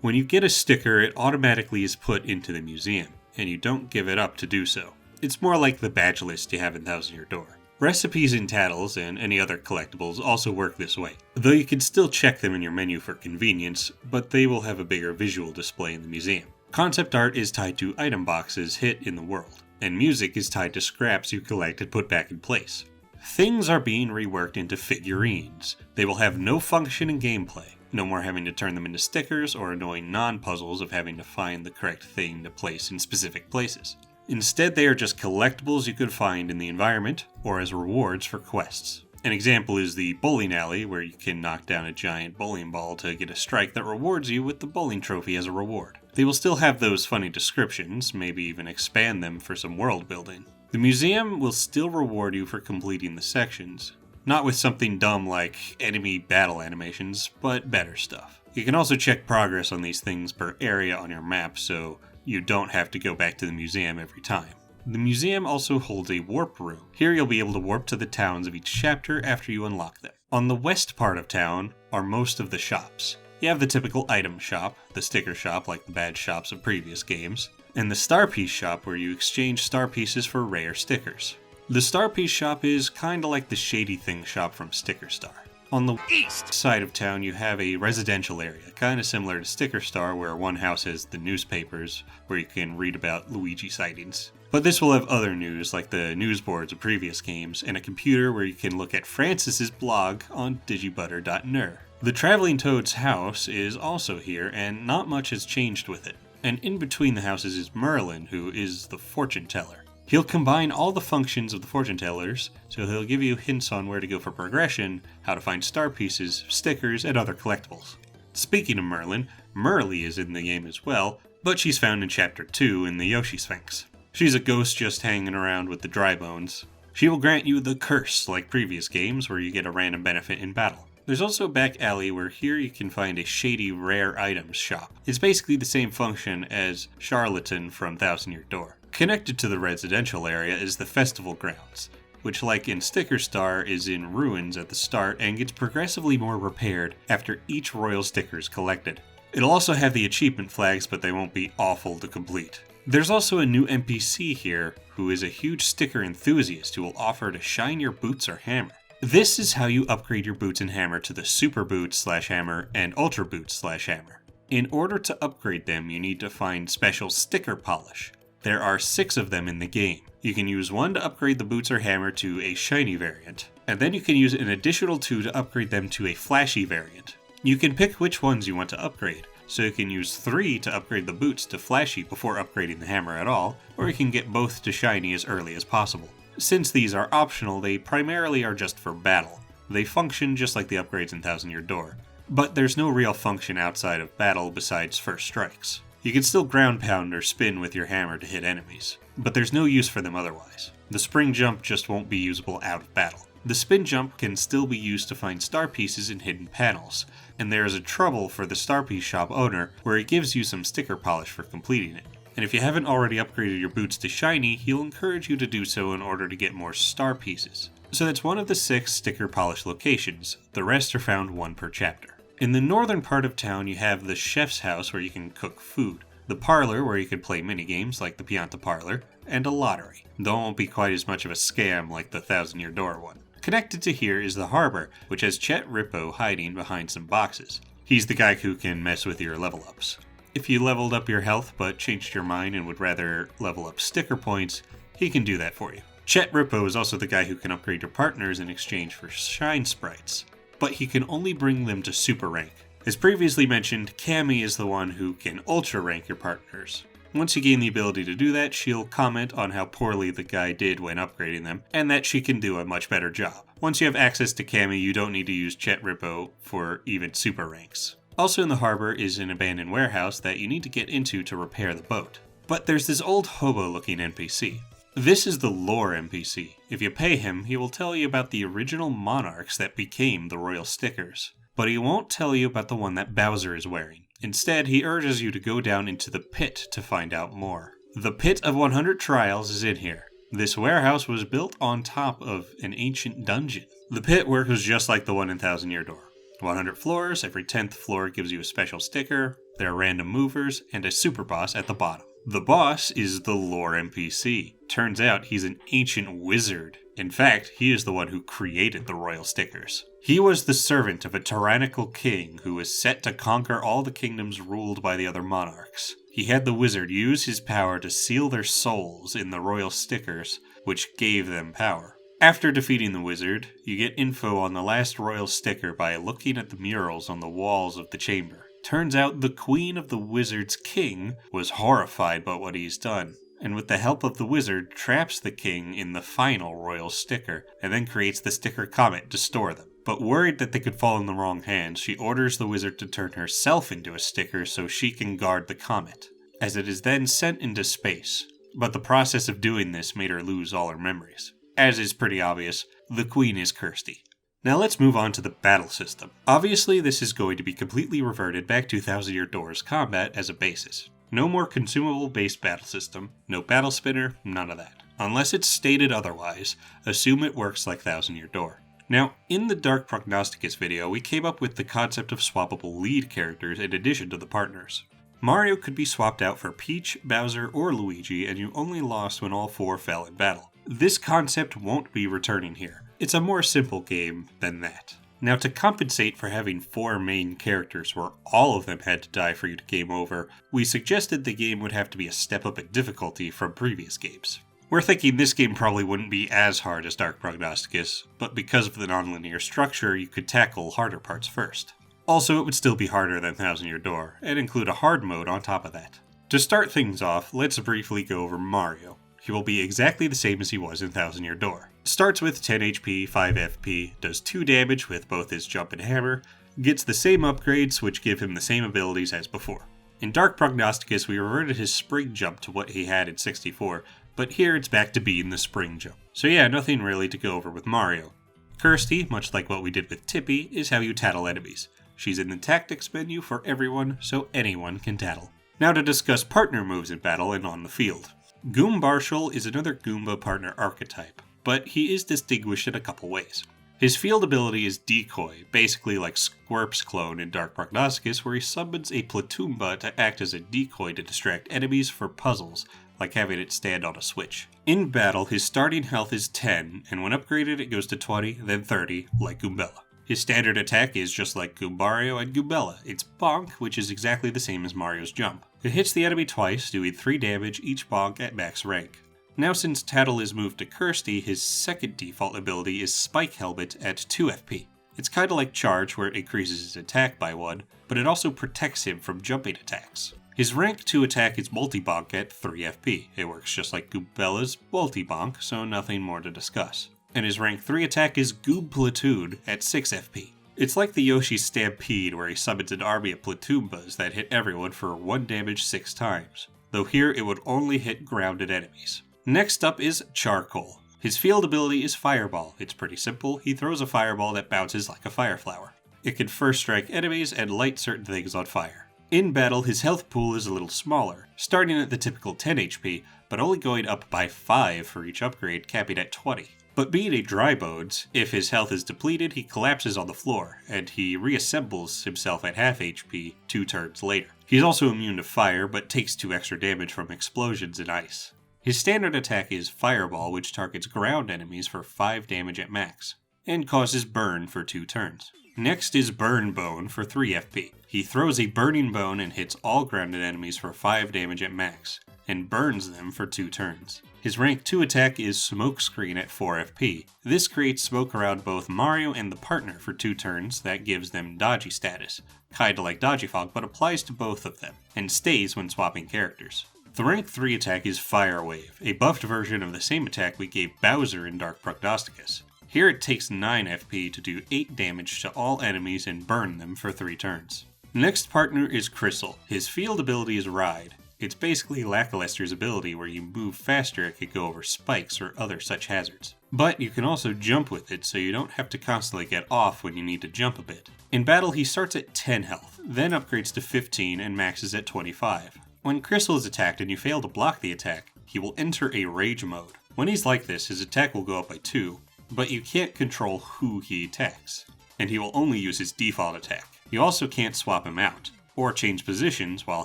Speaker 1: When you get a sticker, it automatically is put into the museum, and you don't give it up to do so. It's more like the badge list you have in Thousand Year Door. Recipes and tattles and any other collectibles also work this way, though you can still check them in your menu for convenience, but they will have a bigger visual display in the museum. Concept art is tied to item boxes hit in the world, and music is tied to scraps you collect and put back in place. Things are being reworked into figurines. They will have no function in gameplay. No more having to turn them into stickers or annoying non-puzzles of having to find the correct thing to place in specific places. Instead, they are just collectibles you could find in the environment or as rewards for quests. An example is the bowling alley, where you can knock down a giant bowling ball to get a strike that rewards you with the bowling trophy as a reward. They will still have those funny descriptions, maybe even expand them for some world building. The museum will still reward you for completing the sections. Not with something dumb like enemy battle animations, but better stuff. You can also check progress on these things per area on your map, so you don't have to go back to the museum every time. The museum also holds a warp room. Here you'll be able to warp to the towns of each chapter after you unlock them. On the west part of town are most of the shops. You have the typical item shop, the sticker shop like the badge shops of previous games, and the star piece shop where you exchange star pieces for rare stickers. The star piece shop is kinda like the Shady Thing shop from Sticker Star. On the east side of town you have a residential area, kinda similar to Sticker Star where one house has the newspapers where you can read about Luigi sightings. But this will have other news like the news boards of previous games and a computer where you can look at Francis's blog on digibutter.ner. The Traveling Toad's house is also here and not much has changed with it. And in between the houses is Merlin, who is the fortune teller. He'll combine all the functions of the fortune tellers, so he'll give you hints on where to go for progression, how to find star pieces, stickers, and other collectibles. Speaking of Merlin, Merly is in the game as well, but she's found in Chapter 2 in the Yoshi Sphinx. She's a ghost just hanging around with the dry bones. She will grant you the curse like previous games where you get a random benefit in battle. There's also a back alley where here you can find a shady rare items shop. It's basically the same function as Charlatan from Thousand Year Door. Connected to the residential area is the festival grounds, which like in Sticker Star is in ruins at the start and gets progressively more repaired after each royal sticker is collected. It'll also have the achievement flags, but they won't be awful to complete. There's also a new NPC here who is a huge sticker enthusiast who will offer to shine your boots or hammer. This is how you upgrade your boots and hammer to the Super Boots / Hammer and Ultra Boots / Hammer. In order to upgrade them, you need to find special sticker polish. There are 6 of them in the game. You can use one to upgrade the boots or hammer to a shiny variant, and then you can use an additional 2 to upgrade them to a flashy variant. You can pick which ones you want to upgrade, so you can use 3 to upgrade the boots to flashy before upgrading the hammer at all, or you can get both to shiny as early as possible. Since these are optional, they primarily are just for battle. They function just like the upgrades in Thousand Year Door, but there's no real function outside of battle besides first strikes. You can still ground pound or spin with your hammer to hit enemies, but there's no use for them otherwise. The spring jump just won't be usable out of battle. The spin jump can still be used to find star pieces in hidden panels, and there is a trouble for the star piece shop owner where he gives you some sticker polish for completing it. And if you haven't already upgraded your boots to shiny, he'll encourage you to do so in order to get more star pieces. So that's one of the 6 sticker polish locations. The rest are found one per chapter. In the northern part of town, you have the chef's house where you can cook food, the parlor where you can play minigames like the Pianta Parlor, and a lottery, though it won't be quite as much of a scam like the Thousand Year Door one. Connected to here is the harbor, which has Chet Rippo hiding behind some boxes. He's the guy who can mess with your level ups. If you leveled up your health but changed your mind and would rather level up sticker points, he can do that for you. Chet Rippo is also the guy who can upgrade your partners in exchange for shine sprites, but he can only bring them to super rank. As previously mentioned, Kammy is the one who can ultra rank your partners. Once you gain the ability to do that, she'll comment on how poorly the guy did when upgrading them, and that she can do a much better job. Once you have access to Kammy, you don't need to use Chet Rippo for even super ranks. Also in the harbor is an abandoned warehouse that you need to get into to repair the boat. But there's this old hobo-looking NPC. This is the lore NPC. If you pay him, he will tell you about the original monarchs that became the royal stickers. But he won't tell you about the one that Bowser is wearing. Instead, he urges you to go down into the pit to find out more. The Pit of 100 Trials is in here. This warehouse was built on top of an ancient dungeon. The pit works just like the one in Thousand Year Door. 100 floors, every 10th floor gives you a special sticker, there are random movers, and a super boss at the bottom. The boss is the lore NPC. Turns out he's an ancient wizard. In fact, he is the one who created the royal stickers. He was the servant of a tyrannical king who was set to conquer all the kingdoms ruled by the other monarchs. He had the wizard use his power to seal their souls in the royal stickers, which gave them power. After defeating the wizard, you get info on the last royal sticker by looking at the murals on the walls of the chamber. Turns out the queen of the wizard's king was horrified by what he's done, and with the help of the wizard, traps the king in the final royal sticker, and then creates the sticker Comet to store them. but worried that they could fall in the wrong hands, she orders the wizard to turn herself into a sticker so she can guard the comet, as it is then sent into space. But the process of doing this made her lose all her memories. As is pretty obvious, the queen is Kersti. Now let's move on to the battle system. Obviously, this is going to be completely reverted back to 1000 Year Door's combat as a basis. No more consumable-based battle system, no battle spinner, none of that. Unless it's stated otherwise, assume it works like 1000 Year Door. Now, in the Dark Prognosticus video, we came up with the concept of swappable lead characters in addition to the partners. Mario could be swapped out for Peach, Bowser, or Luigi, and you only lost when all four fell in battle. This concept won't be returning here. It's a more simple game than that. Now, to compensate for having 4 main characters where all of them had to die for you to game over, we suggested the game would have to be a step up in difficulty from previous games. We're thinking this game probably wouldn't be as hard as Dark Prognosticus, but because of the nonlinear structure, you could tackle harder parts first. Also, it would still be harder than 1000 Year Door, and include a hard mode on top of that. To start things off, let's briefly go over Mario. He will be exactly the same as he was in 1000 Year Door. Starts with 10 HP, 5 FP, does 2 damage with both his jump and hammer, gets the same upgrades which give him the same abilities as before. In Dark Prognosticus, we reverted his spring jump to what he had in 64, but here it's back to being the spring jump. So yeah, nothing really to go over with Mario. Kersti, much like what we did with Tippy, is how you tattle enemies. She's in the tactics menu for everyone, so anyone can tattle. Now to discuss partner moves in battle and on the field. Goombarshal is another Goomba partner archetype, but he is distinguished in a couple ways. His field ability is Decoy, basically like Squirp's clone in Dark Prognosticus, where he summons a Platoomba to act as a decoy to distract enemies for puzzles, like having it stand on a switch. In battle, his starting health is 10, and when upgraded it goes to 20, then 30, like Goombella. His standard attack is just like Goombario and Goombella. It's Bonk, which is exactly the same as Mario's jump. It hits the enemy twice, doing 3 damage each bonk at max rank. Now since Tattle is moved to Kersti, his second default ability is Spike Helmet at 2 FP. It's kinda like Charge, where it increases his attack by 1, but it also protects him from jumping attacks. His rank 2 attack is Multi-Bonk at 3 FP. It works just like Goombella's Multi-Bonk, so nothing more to discuss. And his rank 3 attack is Goom Platoon at 6 FP. It's like the Yoshi's Stampede, where he summons an army of Platoombas that hit everyone for 1 damage 6 times, though here it would only hit grounded enemies. Next up is Charcoal. His field ability is Fireball. It's pretty simple. He throws a fireball that bounces like a fire flower. It can first strike enemies and light certain things on fire. In battle, his health pool is a little smaller, starting at the typical 10 HP, but only going up by 5 for each upgrade, capping at 20. But being a dry bones, if his health is depleted, he collapses on the floor, and he reassembles himself at half HP 2 turns later. He's also immune to fire, but takes 2 extra damage from explosions and ice. His standard attack is Fireball, which targets ground enemies for 5 damage at max, and causes burn for 2 turns. Next is Burn Bone for 3 FP. He throws a burning bone and hits all grounded enemies for 5 damage at max, and burns them for 2 turns. His rank 2 attack is Smokescreen at 4 FP. This creates smoke around both Mario and the partner for 2 turns that gives them dodgy status, kinda like Dodgy Fog, but applies to both of them, and stays when swapping characters. The rank 3 attack is Fire Wave, a buffed version of the same attack we gave Bowser in Dark Prognosticus. Here it takes 9 FP to do 8 damage to all enemies and burn them for 3 turns. Next partner is Crystal. His field ability is Ride. It's basically Lackluster's ability where you move faster it could go over spikes or other such hazards. But you can also jump with it so you don't have to constantly get off when you need to jump a bit. In battle he starts at 10 health, then upgrades to 15 and maxes at 25. When Crystal is attacked and you fail to block the attack, he will enter a Rage mode. When he's like this, his attack will go up by 2, but you can't control who he attacks, and he will only use his default attack. You also can't swap him out, or change positions while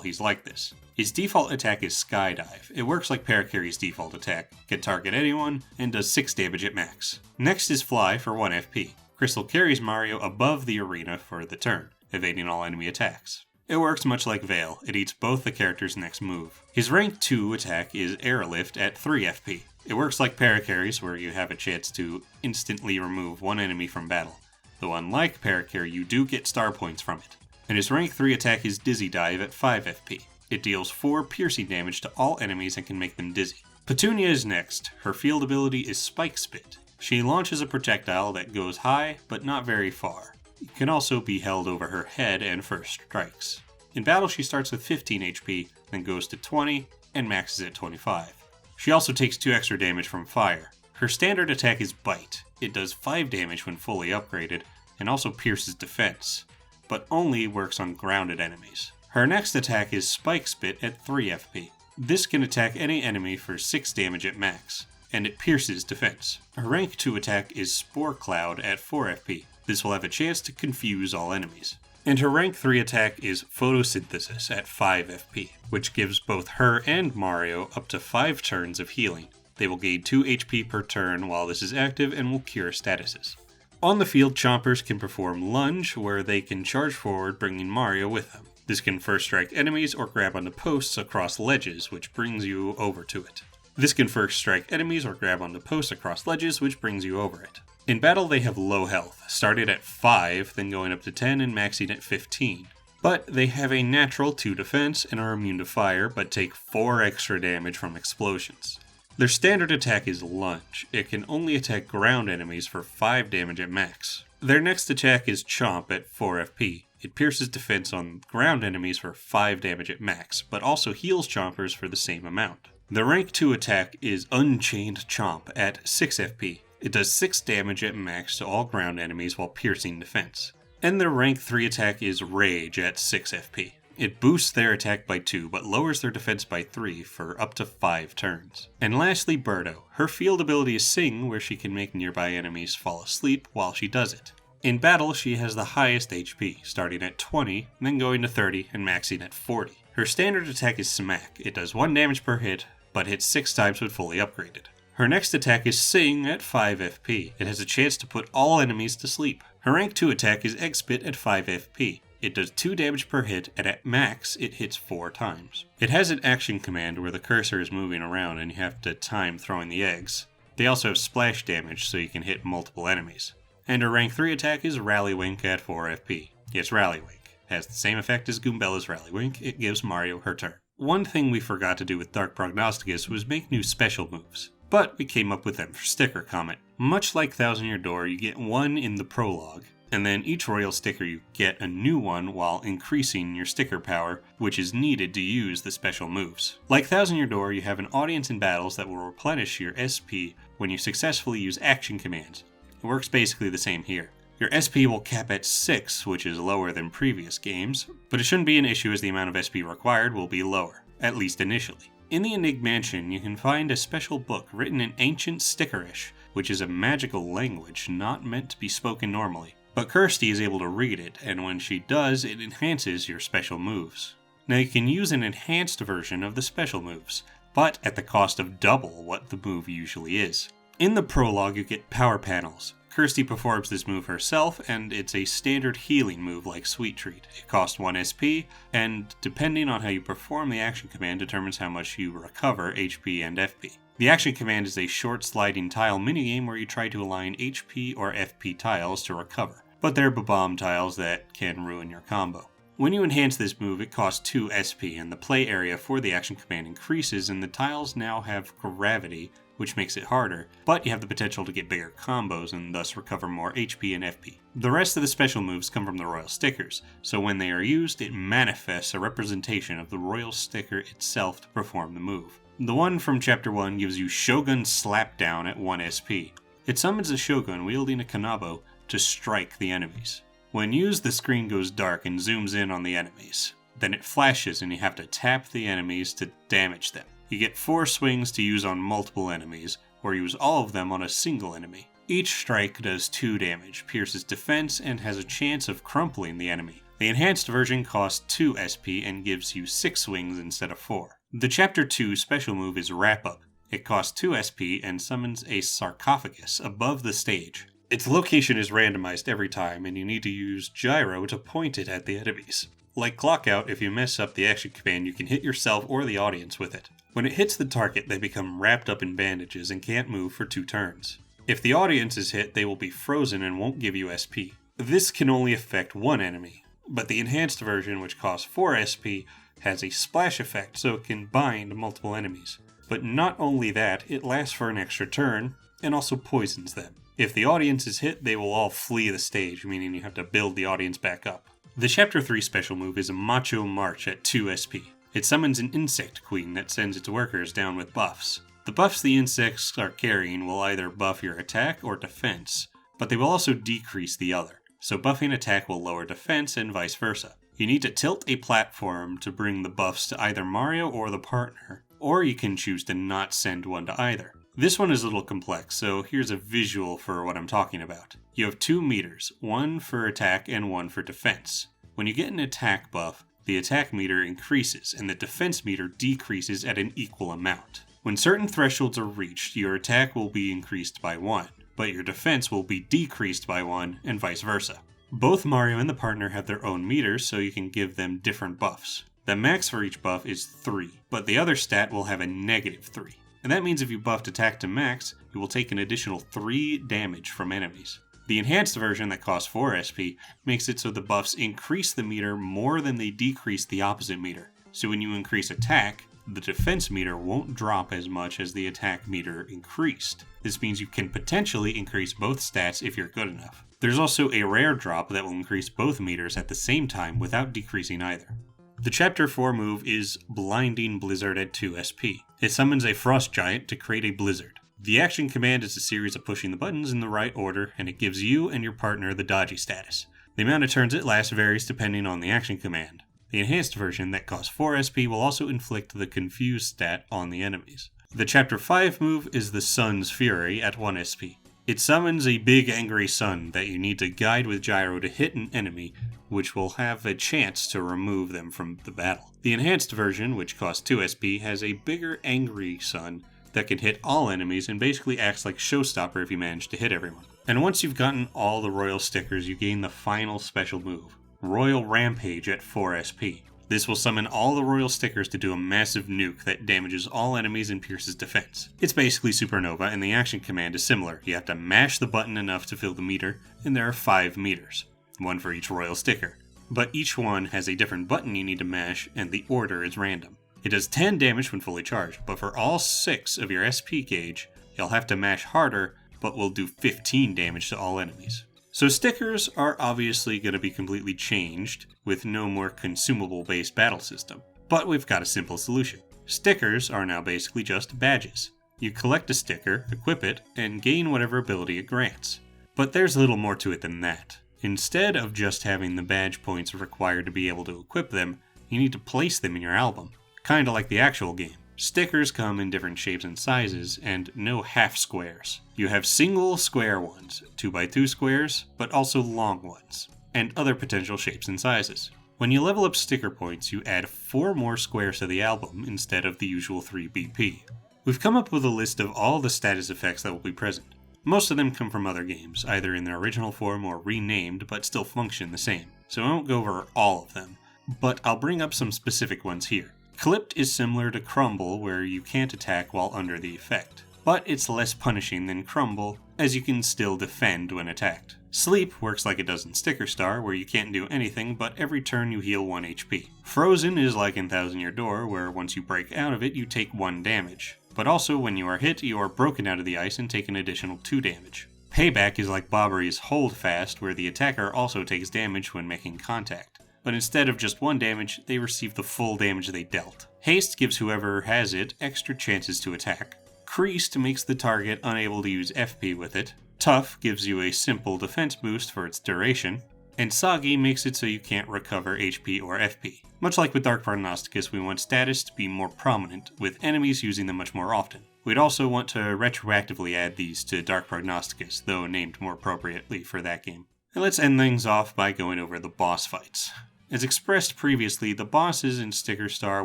Speaker 1: he's like this. His default attack is Skydive. It works like Parakarry's default attack, can target anyone, and does 6 damage at max. Next is Fly for 1 FP. Crystal carries Mario above the arena for the turn, evading all enemy attacks. It works much like Veil, it eats both the character's next move. His rank 2 attack is Airlift at 3 FP. It works like Parakarry's, where you have a chance to instantly remove one enemy from battle, though unlike Parakarry you do get star points from it. And his rank 3 attack is Dizzy Dive at 5 FP. It deals 4 piercing damage to all enemies and can make them dizzy. Petunia is next. Her field ability is Spike Spit. She launches a projectile that goes high, but not very far. It can also be held over her head and first strikes. In battle, she starts with 15 HP, then goes to 20, and maxes at 25. She also takes 2 extra damage from fire. Her standard attack is Bite. It does 5 damage when fully upgraded, and also pierces defense, but only works on grounded enemies. Her next attack is Spike Spit at 3 FP. This can attack any enemy for 6 damage at max, and it pierces defense. Her rank 2 attack is Spore Cloud at 4 FP. This will have a chance to confuse all enemies. And her rank 3 attack is Photosynthesis at 5 FP, which gives both her and Mario up to 5 turns of healing. They will gain 2 HP per turn while this is active and will cure statuses. On the field, Chompers can perform Lunge, where they can charge forward, bringing Mario with them. This can first strike enemies or grab onto posts across ledges, which brings you over to it. This can first strike enemies or grab onto posts across ledges, which brings you over it. In battle, they have low health, starting at 5, then going up to 10 and maxing at 15. But they have a natural 2 defense and are immune to fire, but take 4 extra damage from explosions. Their standard attack is Lunge. It can only attack ground enemies for 5 damage at max. Their next attack is Chomp at 4 FP. It pierces defense on ground enemies for 5 damage at max, but also heals Chompers for the same amount. The rank 2 attack is Unchained Chomp at 6 FP. It does 6 damage at max to all ground enemies while piercing defense. And their rank 3 attack is Rage at 6 FP. It boosts their attack by 2, but lowers their defense by 3 for up to 5 turns. And lastly, Birdo. Her field ability is Sing, where she can make nearby enemies fall asleep while she does it. In battle, she has the highest HP, starting at 20, then going to 30, and maxing at 40. Her standard attack is Smack. It does 1 damage per hit, but hits 6 times when fully upgraded. Her next attack is Sing at 5 FP. It has a chance to put all enemies to sleep. Her rank 2 attack is X-Spit at 5 FP. It does 2 damage per hit, and at max, it hits 4 times. It has an action command where the cursor is moving around and you have to time throwing the eggs. They also have splash damage, so you can hit multiple enemies. And her rank 3 attack is Rallywink at 4 FP. Yes, Rallywink. Has the same effect as Goombella's Rallywink. It gives Mario her turn. One thing we forgot to do with Dark Prognosticus was make new special moves, but we came up with them for Sticker Comet. Much like Thousand Year Door, you get one in the prologue, and then each royal sticker you get a new one while increasing your sticker power, which is needed to use the special moves. Like Thousand Year Door, you have an audience in battles that will replenish your SP when you successfully use action commands. It works basically the same here. Your SP will cap at 6, which is lower than previous games, but it shouldn't be an issue as the amount of SP required will be lower, at least initially. In the Enig Mansion, you can find a special book written in Ancient Stickerish, which is a magical language not meant to be spoken normally. But Kersti is able to read it, and when she does, it enhances your special moves. Now you can use an enhanced version of the special moves, but at the cost of double what the move usually is. In the prologue, you get power panels. Kersti performs this move herself, and it's a standard healing move like Sweet Treat. It costs 1 SP, and depending on how you perform the action command determines how much you recover HP and FP. The action command is a short sliding tile minigame where you try to align HP or FP tiles to recover, but they're bomb tiles that can ruin your combo. When you enhance this move, it costs 2 SP, and the play area for the action command increases, and the tiles now have gravity, which makes it harder, but you have the potential to get bigger combos and thus recover more HP and FP. The rest of the special moves come from the royal stickers, so when they are used, it manifests a representation of the royal sticker itself to perform the move. The one from Chapter 1 gives you Shogun Slapdown at 1 SP. It summons a Shogun wielding a Kanabo to strike the enemies. When used, the screen goes dark and zooms in on the enemies. Then it flashes and you have to tap the enemies to damage them. You get 4 swings to use on multiple enemies, or use all of them on a single enemy. Each strike does 2 damage, pierces defense, and has a chance of crumpling the enemy. The enhanced version costs 2 SP and gives you 6 swings instead of 4. The Chapter 2 special move is Wrap Up. It costs 2 SP and summons a sarcophagus above the stage. Its location is randomized every time, and you need to use gyro to point it at the enemies. Like Clockout, if you mess up the action command, you can hit yourself or the audience with it. When it hits the target, they become wrapped up in bandages and can't move for 2 turns. If the audience is hit, they will be frozen and won't give you SP. This can only affect one enemy, but the enhanced version, which costs 4 SP, has a splash effect so it can bind multiple enemies. But not only that, it lasts for an extra turn, and also poisons them. If the audience is hit, they will all flee the stage, meaning you have to build the audience back up. The Chapter 3 special move is a Macho March at 2 SP. It summons an insect queen that sends its workers down with buffs. The buffs the insects are carrying will either buff your attack or defense, but they will also decrease the other. So buffing attack will lower defense and vice versa. You need to tilt a platform to bring the buffs to either Mario or the partner, or you can choose to not send one to either. This one is a little complex, so here's a visual for what I'm talking about. You have 2 meters, one for attack and one for defense. When you get an attack buff, the attack meter increases and the defense meter decreases at an equal amount. When certain thresholds are reached, your attack will be increased by 1, but your defense will be decreased by 1 and vice versa. Both Mario and the partner have their own meters, so you can give them different buffs. The max for each buff is 3, but the other stat will have a -3. And that means if you buffed attack to max, you will take an additional 3 damage from enemies. The enhanced version that costs 4 SP makes it so the buffs increase the meter more than they decrease the opposite meter. So when you increase attack, the defense meter won't drop as much as the attack meter increased. This means you can potentially increase both stats if you're good enough. There's also a rare drop that will increase both meters at the same time without decreasing either. The Chapter 4 move is Blinding Blizzard at 2 SP. It summons a frost giant to create a blizzard. The action command is a series of pushing the buttons in the right order, and it gives you and your partner the dodgy status. The amount of turns it lasts varies depending on the action command. The enhanced version that costs 4 SP will also inflict the Confuse stat on the enemies. The Chapter 5 move is the Sun's Fury at 1 SP. It summons a big angry sun that you need to guide with gyro to hit an enemy, which will have a chance to remove them from the battle. The enhanced version, which costs 2 SP, has a bigger angry sun that can hit all enemies and basically acts like showstopper if you manage to hit everyone. And once you've gotten all the royal stickers, you gain the final special move, Royal Rampage at 4 SP. This will summon all the royal stickers to do a massive nuke that damages all enemies and pierces defense. It's basically Supernova, and the action command is similar. You have to mash the button enough to fill the meter, and there are 5 meters, one for each royal sticker. But each one has a different button you need to mash, and the order is random. It does 10 damage when fully charged, but for all 6 of your SP gauge, you'll have to mash harder, but will do 15 damage to all enemies. So stickers are obviously going to be completely changed, with no more consumable-based battle system. But we've got a simple solution. Stickers are now basically just badges. You collect a sticker, equip it, and gain whatever ability it grants. But there's a little more to it than that. Instead of just having the badge points required to be able to equip them, you need to place them in your album. Kinda like the actual game. Stickers come in different shapes and sizes, and no half squares. You have single square ones, 2x2 squares, but also long ones, and other potential shapes and sizes. When you level up sticker points, you add 4 more squares to the album instead of the usual 3 BP. We've come up with a list of all the status effects that will be present. Most of them come from other games, either in their original form or renamed, but still function the same, so I won't go over all of them, but I'll bring up some specific ones here. Clipped is similar to Crumble, where you can't attack while under the effect, but it's less punishing than Crumble, as you can still defend when attacked. Sleep works like it does in Sticker Star, where you can't do anything, but every turn you heal 1 HP. Frozen is like in Thousand Year Door, where once you break out of it, you take 1 damage. But also, when you are hit, you are broken out of the ice and take an additional 2 damage. Payback is like Bobbery's Hold Fast, where the attacker also takes damage when making contact. But instead of just 1 damage, they receive the full damage they dealt. Haste gives whoever has it extra chances to attack. Creased makes the target unable to use FP with it. Tough gives you a simple defense boost for its duration. And Soggy makes it so you can't recover HP or FP. Much like with Dark Prognosticus, we want status to be more prominent, with enemies using them much more often. We'd also want to retroactively add these to Dark Prognosticus, though named more appropriately for that game. And let's end things off by going over the boss fights. As expressed previously, the bosses in Sticker Star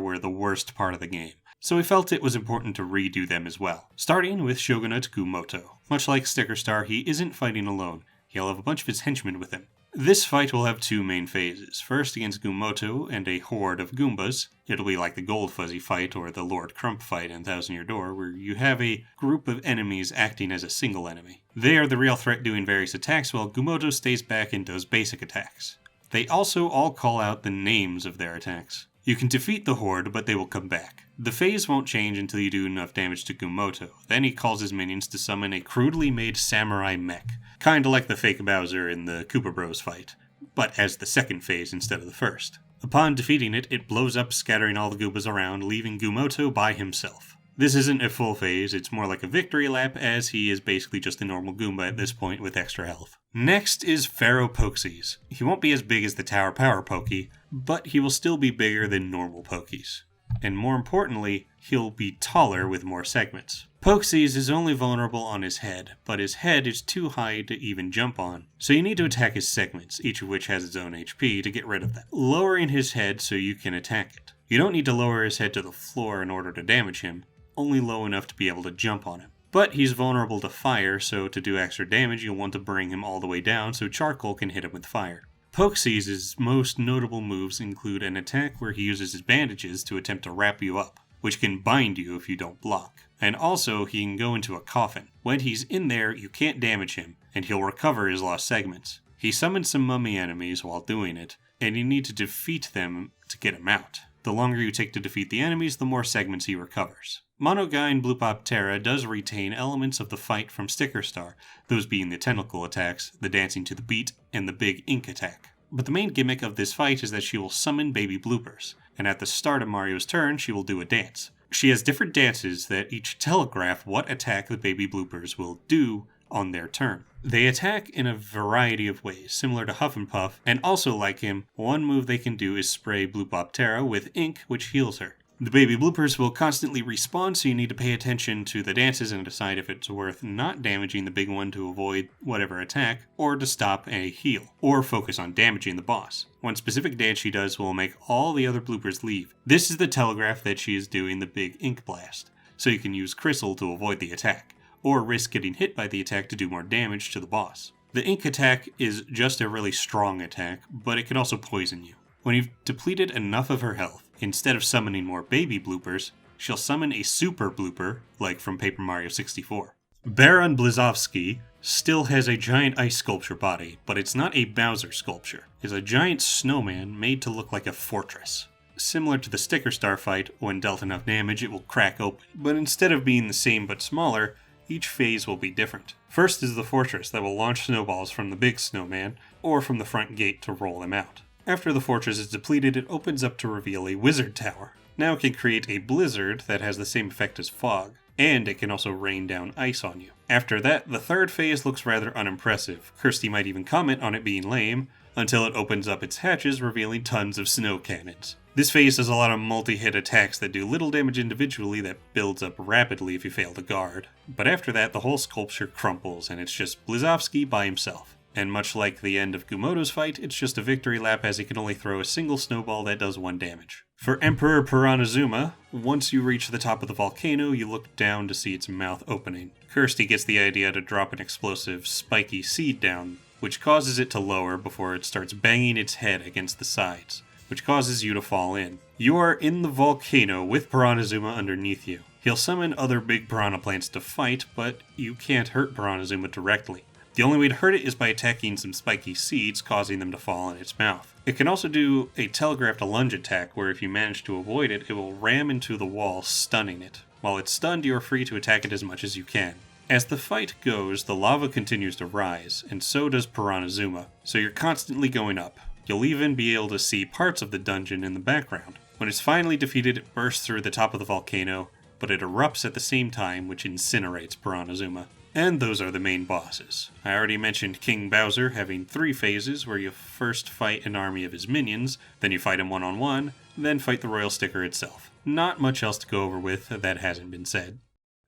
Speaker 1: were the worst part of the game, so we felt it was important to redo them as well. Starting with Shogunate Gumoto. Much like Sticker Star, he isn't fighting alone. He'll have a bunch of his henchmen with him. This fight will have 2 main phases. First against Gumoto and a horde of Goombas. It'll be like the Gold Fuzzy fight or the Lord Crump fight in Thousand Year Door, where you have a group of enemies acting as a single enemy. They are the real threat doing various attacks, while Gumoto stays back and does basic attacks. They also all call out the names of their attacks. You can defeat the horde, but they will come back. The phase won't change until you do enough damage to Gumoto. Then he calls his minions to summon a crudely made samurai mech, kinda like the fake Bowser in the Koopa Bros fight, but as the second phase instead of the first. Upon defeating it, it blows up, scattering all the Goopas around, leaving Gumoto by himself. This isn't a full phase, it's more like a victory lap, as he is basically just a normal Goomba at this point with extra health. Next is Pharaoh Pokesees. He won't be as big as the Tower Power Pokey, but he will still be bigger than normal Pokeys. And more importantly, he'll be taller with more segments. Pokesees is only vulnerable on his head, but his head is too high to even jump on, so you need to attack his segments, each of which has its own HP, to get rid of that, lowering his head so you can attack it. You don't need to lower his head to the floor in order to damage him, only low enough to be able to jump on him. But he's vulnerable to fire, so to do extra damage you'll want to bring him all the way down so charcoal can hit him with fire. Pokesees' most notable moves include an attack where he uses his bandages to attempt to wrap you up, which can bind you if you don't block. And also, he can go into a coffin. When he's in there, you can't damage him, and he'll recover his lost segments. He summons some mummy enemies while doing it, and you need to defeat them to get him out. The longer you take to defeat the enemies, the more segments he recovers. Monogyne Blupoptera does retain elements of the fight from Sticker Star, those being the tentacle attacks, the dancing to the beat, and the big ink attack. But the main gimmick of this fight is that she will summon baby bloopers, and at the start of Mario's turn she will do a dance. She has different dances that each telegraph what attack the baby bloopers will do on their turn. They attack in a variety of ways, similar to Huff and Puff, and also like him, one move they can do is spray Blupoptera with ink, which heals her. The baby bloopers will constantly respawn, so you need to pay attention to the dances and decide if it's worth not damaging the big one to avoid whatever attack, or to stop a heal, or focus on damaging the boss. One specific dance she does will make all the other bloopers leave. This is the telegraph that she is doing the big ink blast, so you can use Crystal to avoid the attack, or risk getting hit by the attack to do more damage to the boss. The ink attack is just a really strong attack, but it can also poison you. When you've depleted enough of her health, instead of summoning more baby bloopers, she'll summon a super blooper, like from Paper Mario 64. Baron Blizovsky still has a giant ice sculpture body, but it's not a Bowser sculpture. It's a giant snowman made to look like a fortress. Similar to the Sticker Star fight, when dealt enough damage it will crack open, but instead of being the same but smaller, each phase will be different. First is the fortress that will launch snowballs from the big snowman, or from the front gate to roll them out. After the fortress is depleted, it opens up to reveal a wizard tower. Now it can create a blizzard that has the same effect as fog, and it can also rain down ice on you. After that, the third phase looks rather unimpressive. Kersti might even comment on it being lame, until it opens up its hatches, revealing tons of snow cannons. This phase has a lot of multi-hit attacks that do little damage individually that builds up rapidly if you fail to guard. But after that, the whole sculpture crumples, and it's just Blizovsky by himself. And much like the end of Gumoto's fight, it's just a victory lap as he can only throw a single snowball that does 1 damage. For Emperor Piranazuma, once you reach the top of the volcano, you look down to see its mouth opening. Kersti gets the idea to drop an explosive, spiky seed down, which causes it to lower before it starts banging its head against the sides, which causes you to fall in. You are in the volcano with Piranazuma underneath you. He'll summon other big piranha plants to fight, but you can't hurt Piranazuma directly. The only way to hurt it is by attacking some spiky seeds, causing them to fall in its mouth. It can also do a telegraphed lunge attack, where if you manage to avoid it, it will ram into the wall, stunning it. While it's stunned, you are free to attack it as much as you can. As the fight goes, the lava continues to rise, and so does Piranazuma, so you're constantly going up. You'll even be able to see parts of the dungeon in the background. When it's finally defeated, it bursts through the top of the volcano, but it erupts at the same time, which incinerates Piranazuma. And those are the main bosses. I already mentioned King Bowser having 3 phases, where you first fight an army of his minions, then you fight him one-on-one, then fight the royal sticker itself. Not much else to go over with that hasn't been said.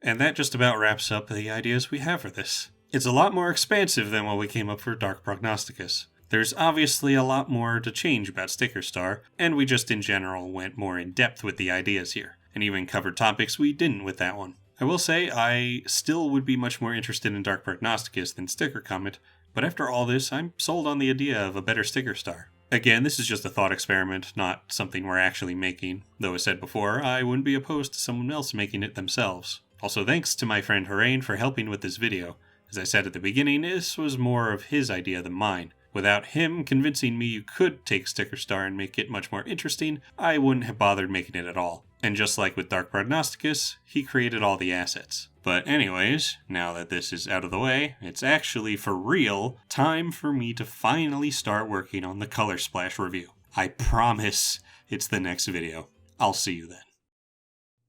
Speaker 1: And that just about wraps up the ideas we have for this. It's a lot more expansive than what we came up for Dark Prognosticus. There's obviously a lot more to change about Sticker Star, and we just in general went more in depth with the ideas here, and even covered topics we didn't with that one. I will say I still would be much more interested in Dark Prognosticus than Sticker Comet, but after all this, I'm sold on the idea of a better Sticker Star. Again, this is just a thought experiment, not something we're actually making, though as said before, I wouldn't be opposed to someone else making it themselves. Also thanks to my friend Horayn for helping with this video. As I said at the beginning, this was more of his idea than mine. Without him convincing me you could take Sticker Star and make it much more interesting, I wouldn't have bothered making it at all. And just like with Dark Prognosticus, he created all the assets. But anyways, now that this is out of the way, it's actually for real time for me to finally start working on the Color Splash review. I promise it's the next video. I'll see you then.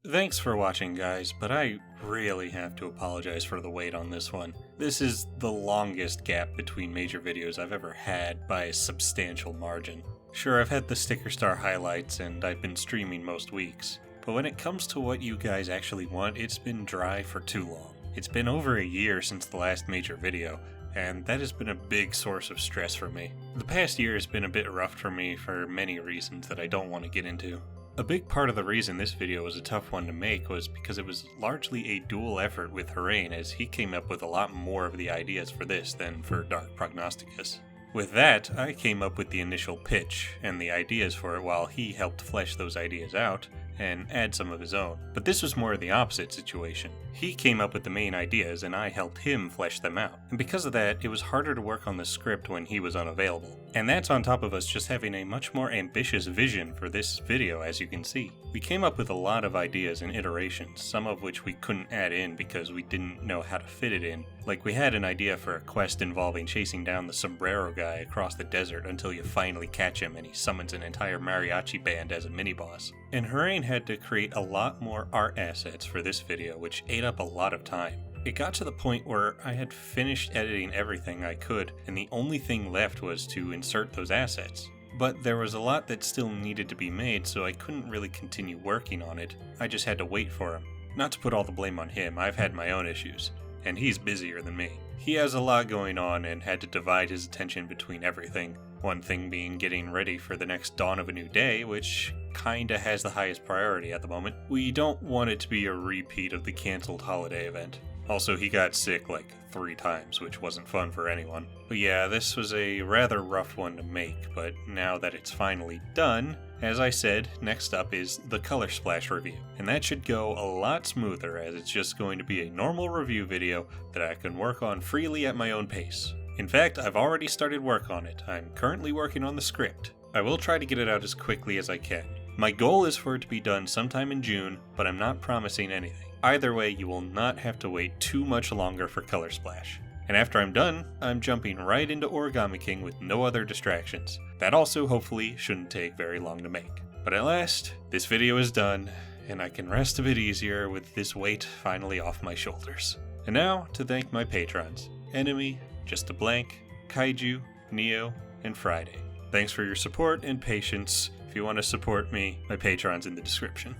Speaker 1: Thanks for watching, guys, but I really have to apologize for the wait on this one. This is the longest gap between major videos I've ever had by a substantial margin. Sure, I've had the Sticker Star highlights and I've been streaming most weeks, but when it comes to what you guys actually want, it's been dry for too long. It's been over a year since the last major video, and that has been a big source of stress for me. The past year has been a bit rough for me for many reasons that I don't want to get into. A big part of the reason this video was a tough one to make was because it was largely a dual effort with Horayn, as he came up with a lot more of the ideas for this than for Dark Prognosticus. With that, I came up with the initial pitch and the ideas for it while he helped flesh those ideas out and add some of his own. But this was more the opposite situation. He came up with the main ideas and I helped him flesh them out. And because of that, it was harder to work on the script when he was unavailable. And that's on top of us just having a much more ambitious vision for this video, as you can see. We came up with a lot of ideas and iterations, some of which we couldn't add in because we didn't know how to fit it in. Like, we had an idea for a quest involving chasing down the sombrero guy across the desert until you finally catch him and he summons an entire mariachi band as a mini-boss. And Horayn had to create a lot more art assets for this video, which ate up a lot of time. It got to the point where I had finished editing everything I could, and the only thing left was to insert those assets. But there was a lot that still needed to be made, so I couldn't really continue working on it. I just had to wait for him. Not to put all the blame on him, I've had my own issues, and he's busier than me. He has a lot going on and had to divide his attention between everything. One thing being getting ready for the next dawn of a new day, which kinda has the highest priority at the moment. We don't want it to be a repeat of the cancelled holiday event. Also, he got sick like 3 times, which wasn't fun for anyone. But yeah, this was a rather rough one to make, but now that it's finally done, as I said, next up is the Color Splash review. And that should go a lot smoother, as it's just going to be a normal review video that I can work on freely at my own pace. In fact, I've already started work on it. I'm currently working on the script. I will try to get it out as quickly as I can. My goal is for it to be done sometime in June, but I'm not promising anything. Either way, you will not have to wait too much longer for Color Splash. And after I'm done, I'm jumping right into Origami King with no other distractions. That also, hopefully, shouldn't take very long to make. But at last, this video is done, and I can rest a bit easier with this weight finally off my shoulders. And now, to thank my patrons: Enemy, Just a Blank, Kaiju, Neo, and Friday. Thanks for your support and patience. If you want to support me, my Patreon's in the description.